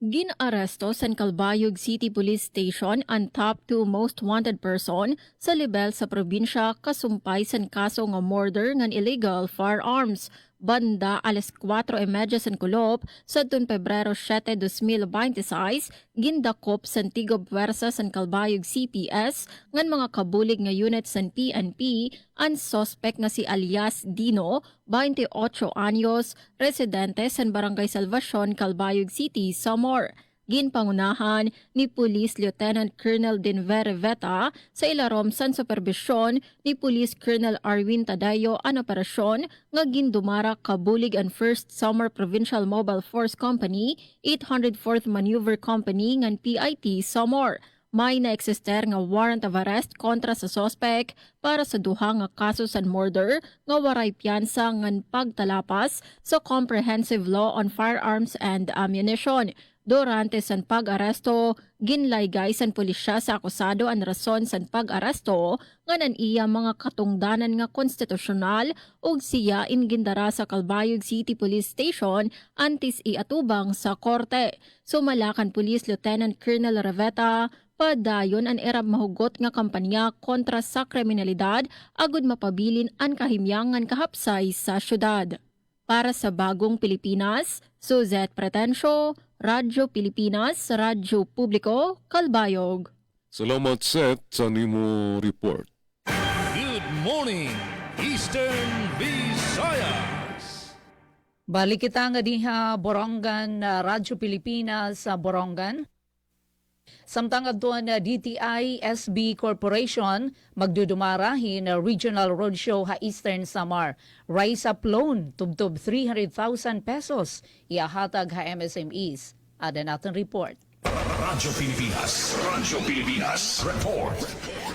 Ginaresto sa Calbayog City Police Station ang top 2 most wanted person sa lebel sa probinsya kasumpay sa kaso nga murder ng illegal firearms. Banda alas 4:30 sa Kulop sa Pebrero 7, 2026, gindakop sa Antigua Puwersa sa Calbayog CPS ngan mga kabulig nga unit sa PNP ang suspect nga si alias Dino, 28 anyos, residente sa Barangay Salvacion, Calbayog City, Samar. ginpangunahan ni Police Lieutenant Colonel Denver Riveta sa ilarom san supervisyon ni Police Colonel Arwin Tadayo ang operasyon nga gindumara kabulig ang 1st Summer Provincial Mobile Force Company 804th Maneuver Company ngan PIT Samar. May na-eksister nga warrant of arrest kontra sa suspect para sa duha nga kaso sa murder nga waray piyansa ngan pagtalapas sa Comprehensive Law on Firearms and Ammunition. Durante san pag-aresto, ginlaygay san pulisya sa akusado ang rason san pag-aresto nga nan iya mga katungdanan nga konstitusyonal ug siya ingindara sa Calbayog City Police Station antes iatubang sa korte. Sumalakan Police Lieutenant Colonel Riveta, padayon ang erab mahugot nga kampanya kontra sa kriminalidad agud mapabilin ang kahimyangan kahapsay sa syudad. Para sa Bagong Pilipinas, Suzette Pretencio, Radyo Pilipinas, Radyo Publiko, Calbayog. Salamat, Seth, sa nimo report. Good morning, Eastern Visayas. Balik kita nga diha Borongan, Radyo Pilipinas sa Borongan. Samtang adtuan na DTI SB Corporation magdudumarahin na regional roadshow ha Eastern Samar. Rise up loan tubtob 300,000 pesos iahatag ha MSMEs. Ada natin report. Radyo Pilipinas report.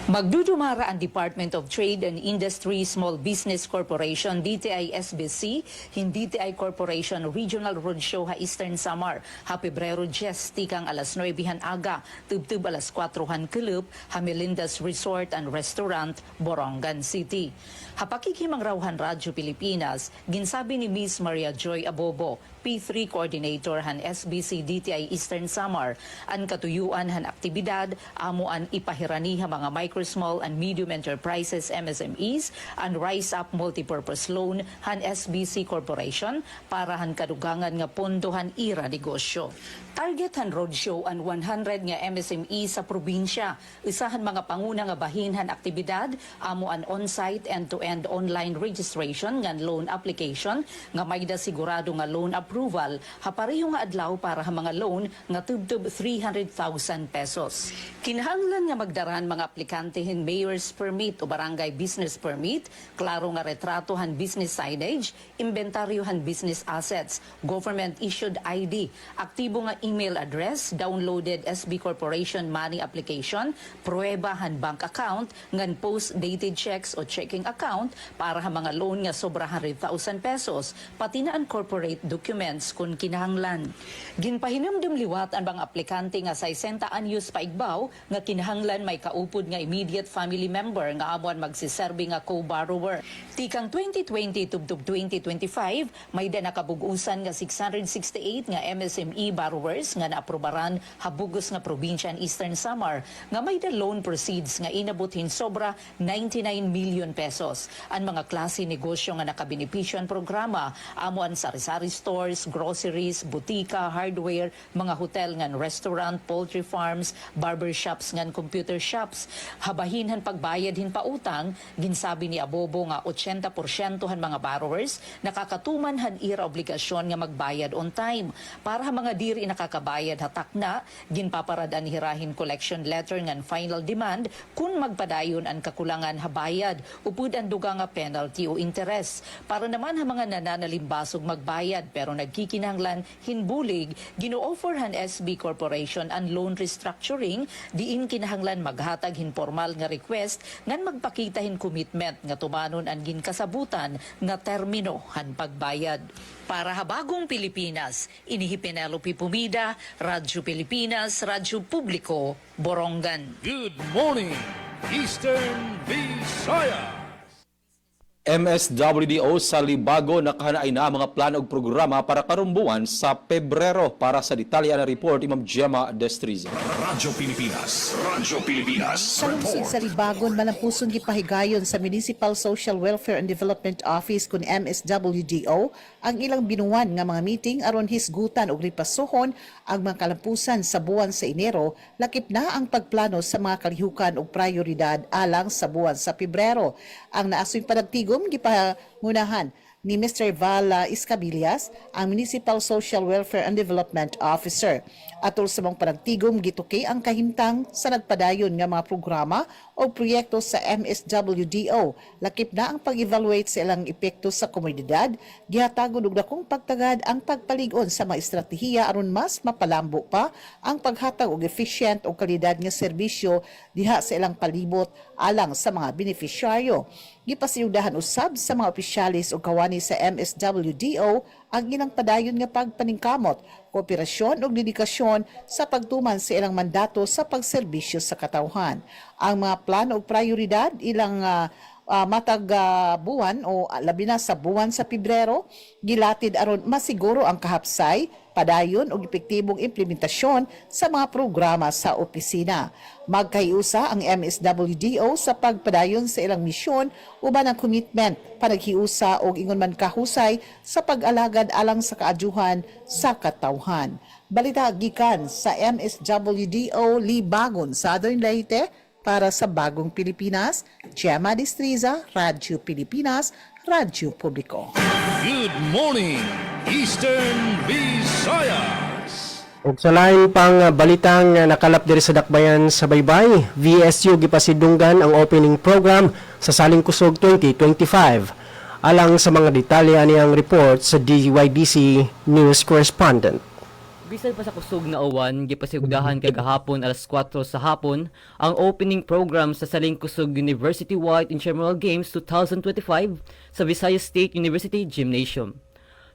Magdudumara ang Department of Trade and Industry Small Business Corporation, DTI SBC, hindi DTI Corporation Regional Roadshow ha Eastern Samar, ha Pebrero 10, tikang alas 9 aga, tubtub alas 4 kilop, ha Melinda's Resort and Restaurant, Borongan City. Hapakikimang rawhan Radyo Pilipinas, ginsabi ni Ms. Maria Joy Abobo, P3 Coordinator han SBC DTI Eastern Samar, ang katuyuan han aktibidad, amo an ipahirani ha mga micro, small and medium enterprises MSMEs, and Rise Up Multipurpose Loan han SBC Corporation para han kadugangan nga pondo han ira negosyo. Target han roadshow ang 100 nga MSME sa probinsya. Isahan mga panguna nga bahin han aktibidad, amo an on-site end-to-end online registration ngan loan application nga may da sigurado nga loan approval hapareho nga adlaw para ha mga loan nga tubtub 300,000 pesos. Kinahanglan nga magdaran mga aplikante hin mayor's permit o barangay business permit, klaro nga retrato han business signage, inventaryo han business assets, government issued ID, aktibo nga email address, downloaded SB Corporation money application, prueba han bank account, ngan post-dated checks o checking account para ha mga loan nga sobra 100,000 pesos, pati na ang corporate documents kung kinahanglan. Ginpahinumdum liwat ang mga aplikante nga 60 anyos paigbaw nga kinahanglan may kaupod nga immediate family member nga amuan magsiserbi nga co-borrower. Tikang 2020 tubtub 2025, may da nakabugusan nga 668 nga MSME borrowers nga naaprobaran habugos nga probinsya in Eastern Samar nga may da loan proceeds nga inabutin sobra 99 million pesos. Ang mga klase negosyo nga nakabenepisyon programa amuan sari-sari stores, groceries, butika, hardware, mga hotel ngan restaurant, poultry farms, barbershops ngan computer shops. Habahinhan pagbayad hin pautang, ginsabi ni Abobo nga 80% han mga borrowers nakakatuman han ira obligasyon nga magbayad on time. Para ha mga diri nakakabayad hatak na, ginpaparad an hirahin collection letter ngan final demand kung magpadayon ang kakulangan habayad upud ang duga nga penalty o interest. Para naman ha mga nananalimbasog magbayad pero nagkikinahanglan hinbulig, gino-offer han SB Corporation ang loan restructuring diin kinahanglan maghatag hin formal nga request ngan magpakita hin commitment nga tumanon ang ginkasabutan nga termino han pagbayad. Para habagong Pilipinas, inihi Penelope Pumida, Radyo Pilipinas, Radyo Publiko, Borongan. Good morning, Eastern Visayas. MSWDO sa Libago nakahanaay na mga plano ug programa para karumbuan sa Pebrero. Para sa detalye na report, Imam Gemma Destriza. Radyo Pilipinas Sa lungsod sa Libagon, malampuson gipahigayon sa Municipal Social Welfare and Development Office kun MSWDO ang ilang binuwan nga mga meeting aron hisgutan ug ripasuhon ang mga kalampusan sa buwan sa Enero, lakip na ang pagplano sa mga kalihukan ug prioridad alang sa buwan sa Pebrero. Ang naasoy panagtigom gipangunahan ni Mr. Vala Iscabillas, ang Municipal Social Welfare and Development Officer. Atol sa mga panagtigom, gituki ang kahimtang sa nagpadayon nga mga programa o proyekto sa MSWDO. Lakip na ang pag-evaluate sa ilang epekto sa komunidad, gihatagod og dakong pagtagad ang pagpaligon sa mga estratehiya aron mas mapalambo pa ang paghatag og efficient o kalidad nga serbisyo diha sa ilang palibot alang sa mga beneficiaryo. Gipasiyudahan usab sa mga opisyalis o kawani sa MSWDO ang ilang padayon nga pagpaningkamot, kooperasyon ug dedikasyon sa pagtuman sa ilang mandato sa pagserbisyo sa katawhan. Ang mga plano ug prioridad ilang matag buwan o labi na sa buwan sa Pebrero, gilatid aron masiguro ang kahapsay, padayon ug epektibong implementasyon sa mga programa sa opisina. Magkahiusa ang MSWDO sa pagpadayon sa ilang misyon uban ang commitment, panaghiusa og ingon man kahusay sa pag-alagad alang sa kaadyuhan sa katawhan. Balita gikan sa MSWDO Libagon, Southern Leyte, para sa Bagong Pilipinas, Gemma Distriza, Radyo Pilipinas, Radyo Publiko. Good morning, Eastern Visayas. Ug sa lain pang balitang nakalap diri sa dakbayan sa Baybay, VSU gipasidunggan ang opening program sa Saling Kusog 2025. Alang sa mga detalye aniyang report sa DYDC News Correspondent. Bisan pa sa kusog na uwan, gipasigdahan kay gahapon alas 4 sa hapon ang opening program sa Saling Kusog University-wide Intramural Games 2025 sa Visayas State University Gymnasium.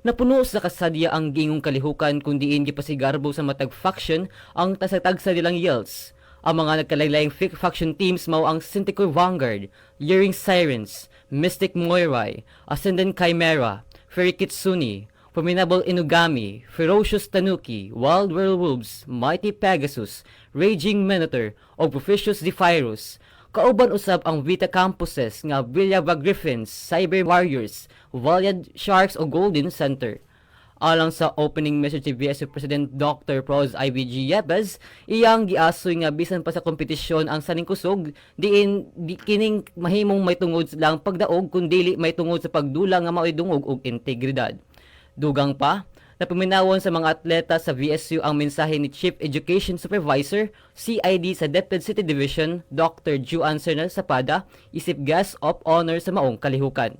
Napuno sa kasadya ang gingong kalihukan kung diin gipasigarbo sa matag faction ang tasatagsa nilang yells. Ang mga nagkalaylayang faction teams mao ang Sinticoy Vanguard, Luring Sirens, Mystic Moirai, Ascendant Chimera, Fairy Kitsune, Formidable Inugami, Ferocious Tanuki, Wild Werewolves, Mighty Pegasus, Raging Minotaur, o Propitious Zephyrus. Kauban usab ang Vita Campuses nga Villava Griffins, Cyber Warriors, Valiant Sharks o Golden Center. Alang sa opening message ni VSU President Dr. Proz IBG Yepes, iyang giasoy nga bisan pa sa kompetisyon ang Saling Kusog, di kining mahimong may tungod lang pagdaog kundi may tungod sa pagdulang nga mao'y dungog og integridad. Dugang pa, napaminawon sa mga atleta sa VSU ang mensahe ni Chief Education Supervisor, CID sa DepEd City Division, Dr. Juan Cernel Zapada, isip Guest of Honor sa maong kalihukan.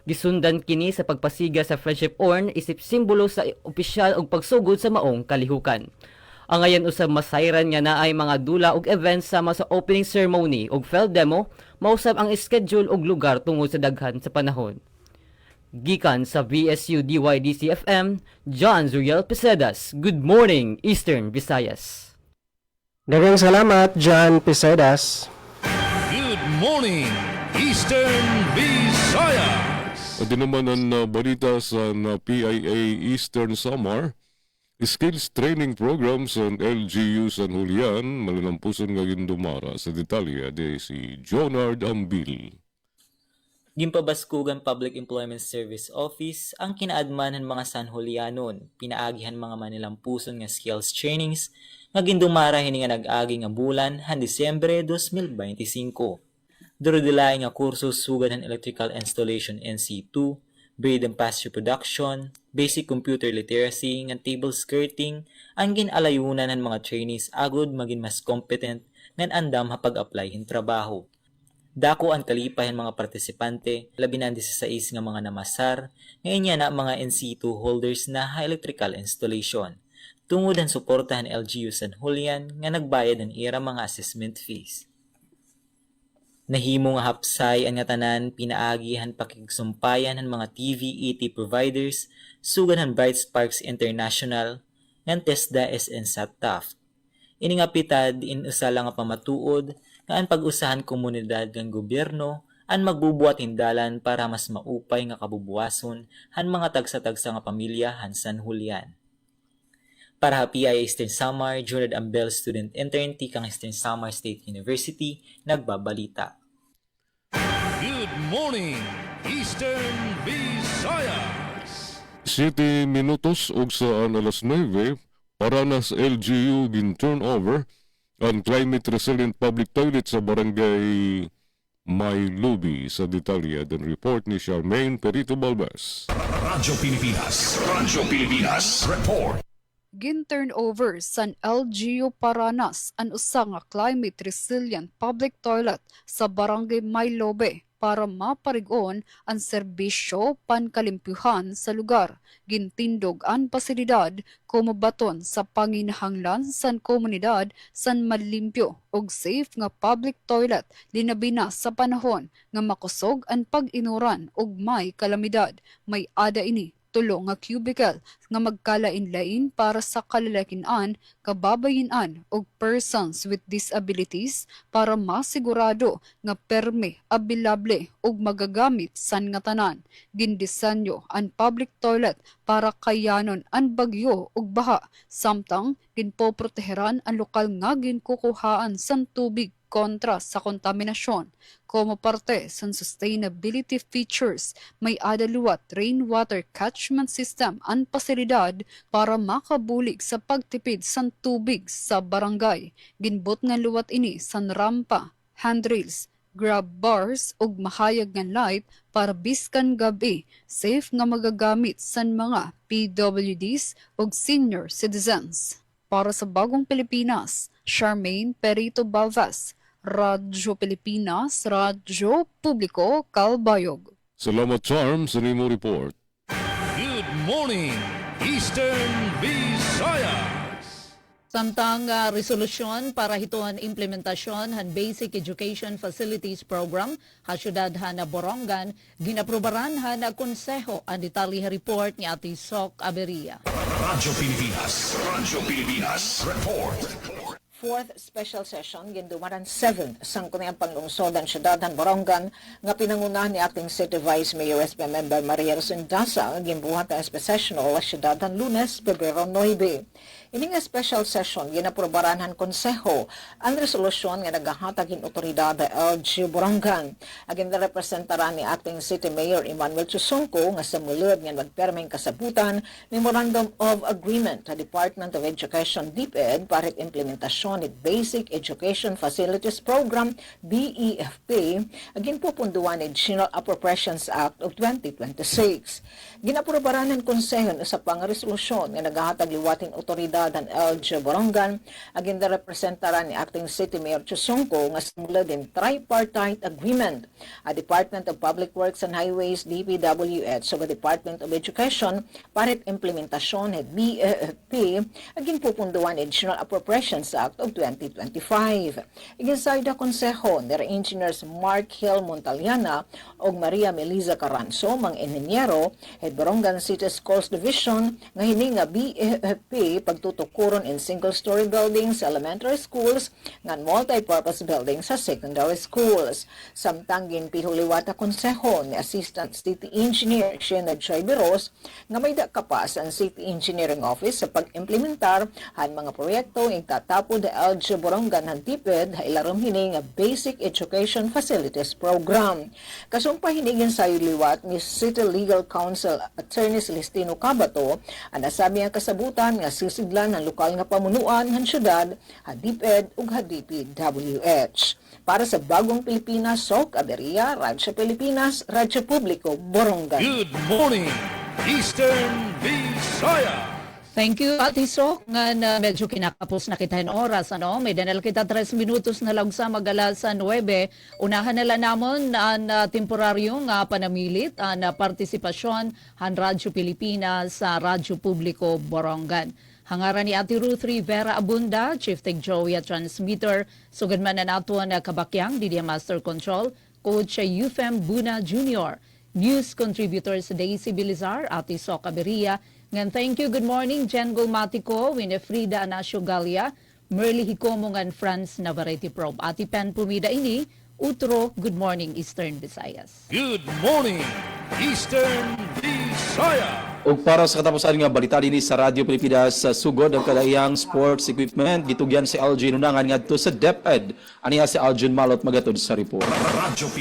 Gisundan kini sa pagpasiga sa Friendship Urn, isip simbolo sa opisyal og pagsugod sa maong kalihukan. Ang ngayon usab masayran nga naay mga dula ug events sama sa opening ceremony ug field demo, mausab ang schedule ug lugar tungod sa daghan sa panahon. Gikan sa VSU DYDC FM, John Zuriel Pesedas. Good morning, Eastern Visayas. Daghang salamat, John Pesedas. Good morning, Eastern Visayas. At naman ang balita sa PIA Eastern Samar, Skills Training Program sa LGU San Julian, malinampuson nga gindumara. Sa detalye de si Jonard Ambil. Gimpabaskugan Public Employment Service Office ang kinaadman ng mga San Julianon, pinaagihan mga manilampuson nga skills trainings nga gindumara hini nga nag-agi nga bulan han Disyembre 2025. Durodilay nga kurso sugad ng Electrical Installation NC2, Breed and Pasture Production, Basic Computer Literacy nga table skirting ang ginalayunan ng mga trainees agud maging mas competent ngan andam hapag-apply hin trabaho. Dako ang kalipahan mga partisipante, labi na 16 nga mga namasar, ngayon niya na mga NC2 holders na electrical installation. Tungod ang suportahan LGU San Julian nga nagbayad ng ira mga assessment fees. Nahimo nga hapsay ang nga tanan pinaagihan pakigsumpayan ng mga TV/ET providers sugan ng Bright Sparks International ng TESDA SN SAT-TAF. Ini nga pitad in usala nga pamatuod nga ang pag-usahan komunidad ng gobyerno ang magbubuhat hindalan para mas maupay nga kabubuason han mga tagsa-tagsa nga pamilya han San Julian. Para PIA Eastern Samar, Jonard Ambel, student intern tikang Eastern Samar State University, nagbabalita. Good morning, Eastern Visayas. 7 minutos og saan alas 9 para na sa LGU gin turnover ang climate resilient public toilet sa barangay May lubi sa detalye ng report ni Charmaine Perito Balbas. Radyo Pilipinas Report. Gin-turnover san LGU Paranas ang usa nga climate resilient public toilet sa barangay Maylobe para maparig-on ang serbisyo pankalimpuhan sa lugar. Gintindog ang pasilidad kumabaton sa panginahanglan san komunidad san malimpyo og safe nga public toilet linabi na sa panahon nga makusog ang pag-inuran og may kalamidad. May ada ini tulo nga cubicle nga magkalain-lain para sa kalalakian, kababayinan ug persons with disabilities para masigurado nga perme, abilable ug magagamit san nga tanan. Gindisenyo ang public toilet para kayanon ang bagyo ug baha, samtang ginpoproteheran ang lokal nga ginkukuhaan san tubig kontra sa kontaminasyon. Como parte sa sustainability features, may adaluwat rainwater catchment system ang pasilidad para makabulig sa pagtipid sa tubig sa barangay. Ginbot nga luwat ini sa rampa, handrails, grab bars ug mahayag nga light para biskan gabi safe nga magagamit sa mga PWDs ug senior citizens. Para sa Bagong Pilipinas, Charmaine Perito Balbas, Radyo Pilipinas, Radyo Publiko, Calbayog. Salamat, Charm, sa nimo report. Good morning, Eastern Visayas. Samtang resolusyon para hituan implementasyon han Basic Education Facilities Program ha syudad na Borongan, ginaprubaran na konseho ang detalye report ni Ate Sok Aberia. Radyo Pilipinas Report. Fourth special session gindumaran 7th sang kunayang panglungsodan syudadan Borongan nga pinangunahan ni acting City Vice Mayor SB member Maria Rosendasa nga gimbuhat ang sessional syudadan Lunes, Pebrero 9. Ini nga special session ginaprobaranhan konseho ang resolusyon nga nagahatag in otoridad LG Borongan. Aging representaran ni acting City Mayor Emmanuel Chusongco nga sa mulod nga magpermeng kasabutan Memorandum of Agreement sa Department of Education DepEd para implementasyon ni Basic Education Facilities Program BEFP aging pupunduan ni General Appropriations Act of 2026. Ginaprobaran ng konseho sa pang-resolusyon nga nagahatag liwating otoridad ang LG Borongan aging representaran ni acting City Mayor Chusongco nga simula din tripartite agreement a Department of Public Works and Highways DPWH so Department of Education para implementasyon ni BEFP aging pupunduan ni General Appropriations Act of 2025. Iginsayda konseho ni Engineers Mark Hill Montaliana o Maria Melisa Caranzo, mga enhinyero, at Borongan City Schools Division, nga hini nga BEFP pagtutukuron in single-story buildings sa elementary schools nga multi-purpose buildings sa secondary schools. Samtang ginpihuliwata konseho ni Assistant City Engineer Shena Joy Biros nga may kapas ang City Engineering Office sa pag-implementar han mga proyekto ing tatapod LG Borongan ng DepEd ha ilarom hini nga Basic Education Facilities Program. Kasumpa hinigin sa liwat ni City Legal Counsel Attorney Celestino Cabato ang nasabi ang kasabutan nga sisiglan ng lokal nga pamunuan ng syudad ha DepEd ug ha DPWH. Para sa Bagong Pilipinas, Sok Aberia, Radyo Pilipinas, Radyo Publiko, Borongan. Good morning, Eastern Visayas. Thank you, Ate Sok. Nga na medyo kinakapos na kita yung oras. May danal kita 3 minutos na lang sa magalas sa 9. Unahan nila namon ang temporaryong panamilit na partisipasyon han Radyo Pilipinas sa Radyo Publiko Borongan. Hangaran ni Ate Ruth Rivera Abunda, Chief Tech Joey at Transmitter. Sugad man na nato na kabakyang, Didia Master Control, Coach Eufem Buna Jr., News Contributors Daisy Bilizar, Ate Sok Aberia. Ngan thank you, good morning, Jen Gulmatico, Winifrida Anasio Galia, Merly Hicomo ngan Franz Navarrete Probe. Ati Pen Pumida ini, Utro, good morning, Eastern Visayas. Good morning, Eastern Visayas. Ug para sa katapusan nga balita dinhi sa Radyo Pilipinas sa sugod ang kadayang sports equipment gitugyan si Algin unangan ngadto sa DepEd. Aniya si Algin Malot magatod sa report. Radyo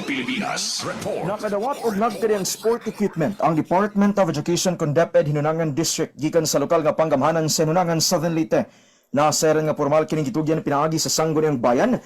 Pilipinas Report. Nakadawat og nagkadiyang sport equipment ang Department of Education kon DepEd Hinunangan District gikan sa lokal nga panggamhanan sa Hinunangan Southern Leyte. Nasayaran nga formal kining gitugyan pinaagi sa Sangguniang Bayan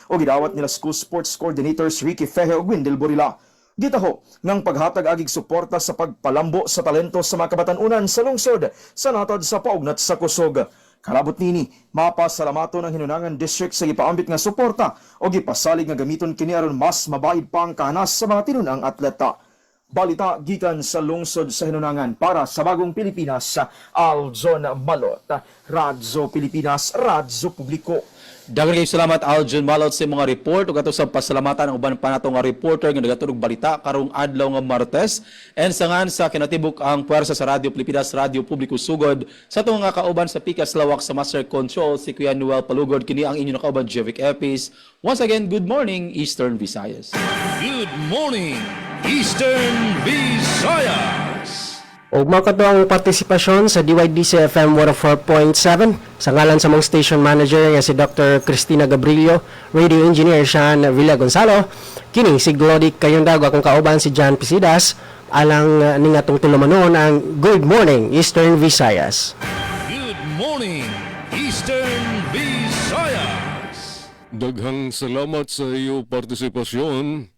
O gidawat nila School Sports Coordinators Ricky Feje ug Wendell Borila. Gitaho ngang paghatag agig suporta sa pagpalambo sa talento sa mga kabatanunan sa lungsod sa natad sa paugnat sa kusog. Kalabot nini, mapasalamato ng Hinunangan District sa gipaambit nga suporta o gipasalig nga gamiton kini aron mas mabayad pa ang kahanas sa mga tinunang atleta. Balita gikan sa lungsod sa Hinunangan para sa Bagong Pilipinas sa Aljon Malot. Radyo Pilipinas, Radyo Publiko. Daghang kayo salamat Aljon Malot sa mga report ug ato sa pasalamatan ang uban pa nato nga reporter nga nagatulog balita karong adlaw nga Martes and sangan sa kinatibuk ang puwersa sa Radyo Pilipinas, Radyo Publiko sugod sa tuong nga kauban sa Pikas Lawak sa Master Control si Kuya Noel Palugod kini ang inyo nakauban Jevic Epis. Once again, good morning Eastern Visayas. Good morning, Eastern Visayas. Ug mao kadto ang partisipasyon sa DYDC FM 104.7 sa ngalan sa mong station manager nga si Dr. Cristina Gabrillo, radio engineer Sean Villa Gonzalo, kini si Glodic Kayondago akong kauban si John Pisidas alang ning atong tulumanon ang Good Morning Eastern Visayas. Good morning, Eastern Visayas. Daghang salamat sa iyo partisipasyon.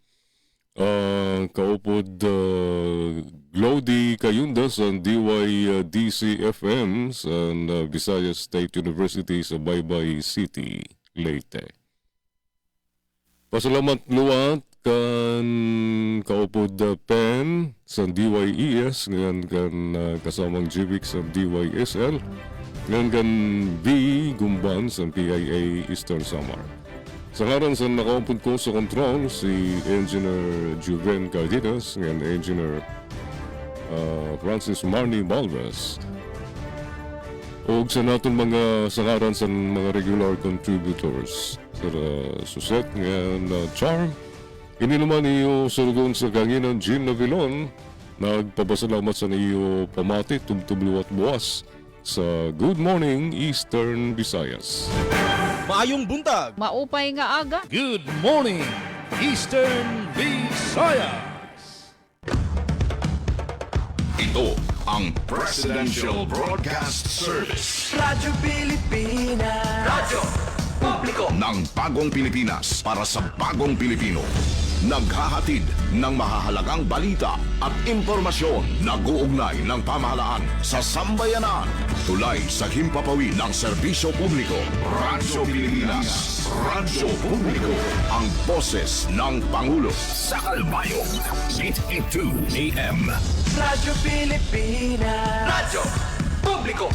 Kaupod Glody Kayunda sa DYDC FM sa Visayas State University sa Baybay City, Leyte. Pasalamat luwat kan kaupod PEN sa DYES ngayon kan kasamang Jivik sa DYSL ngayon kan B Gumban sa PIA Eastern Samar. Sa ngaran sa nakaupod ko sa control, si Engineer Juven Cardenas and Engineer Francis Marnie Balvas. O sa natin mga sa ngaran sa mga regular contributors sa Suset and Charm. Ini naman iyo surugon sa ganginan Jean Navilon. Nagpapasalamat sa iyo pamati tumtumluwat buwas sa Good Morning Eastern Visayas. Maayong buntag. Maupay nga aga. Good morning, Eastern Visayas. Ito ang Presidential Broadcast Service. Radyo Pilipinas. Radyo Publiko. Ng Bagong Pilipinas para sa Bagong Pilipino. Naghahatid ng mahahalagang balita at impormasyon na guugnay ng pamahalaan sa sambayanan. Tulay sa himpapawid ng serbisyo publiko. Radyo Pilipinas. Radyo Publiko. Ang boses ng Pangulo. Sa Calbayog, 882 AM. Radyo Pilipinas. Radyo Publiko.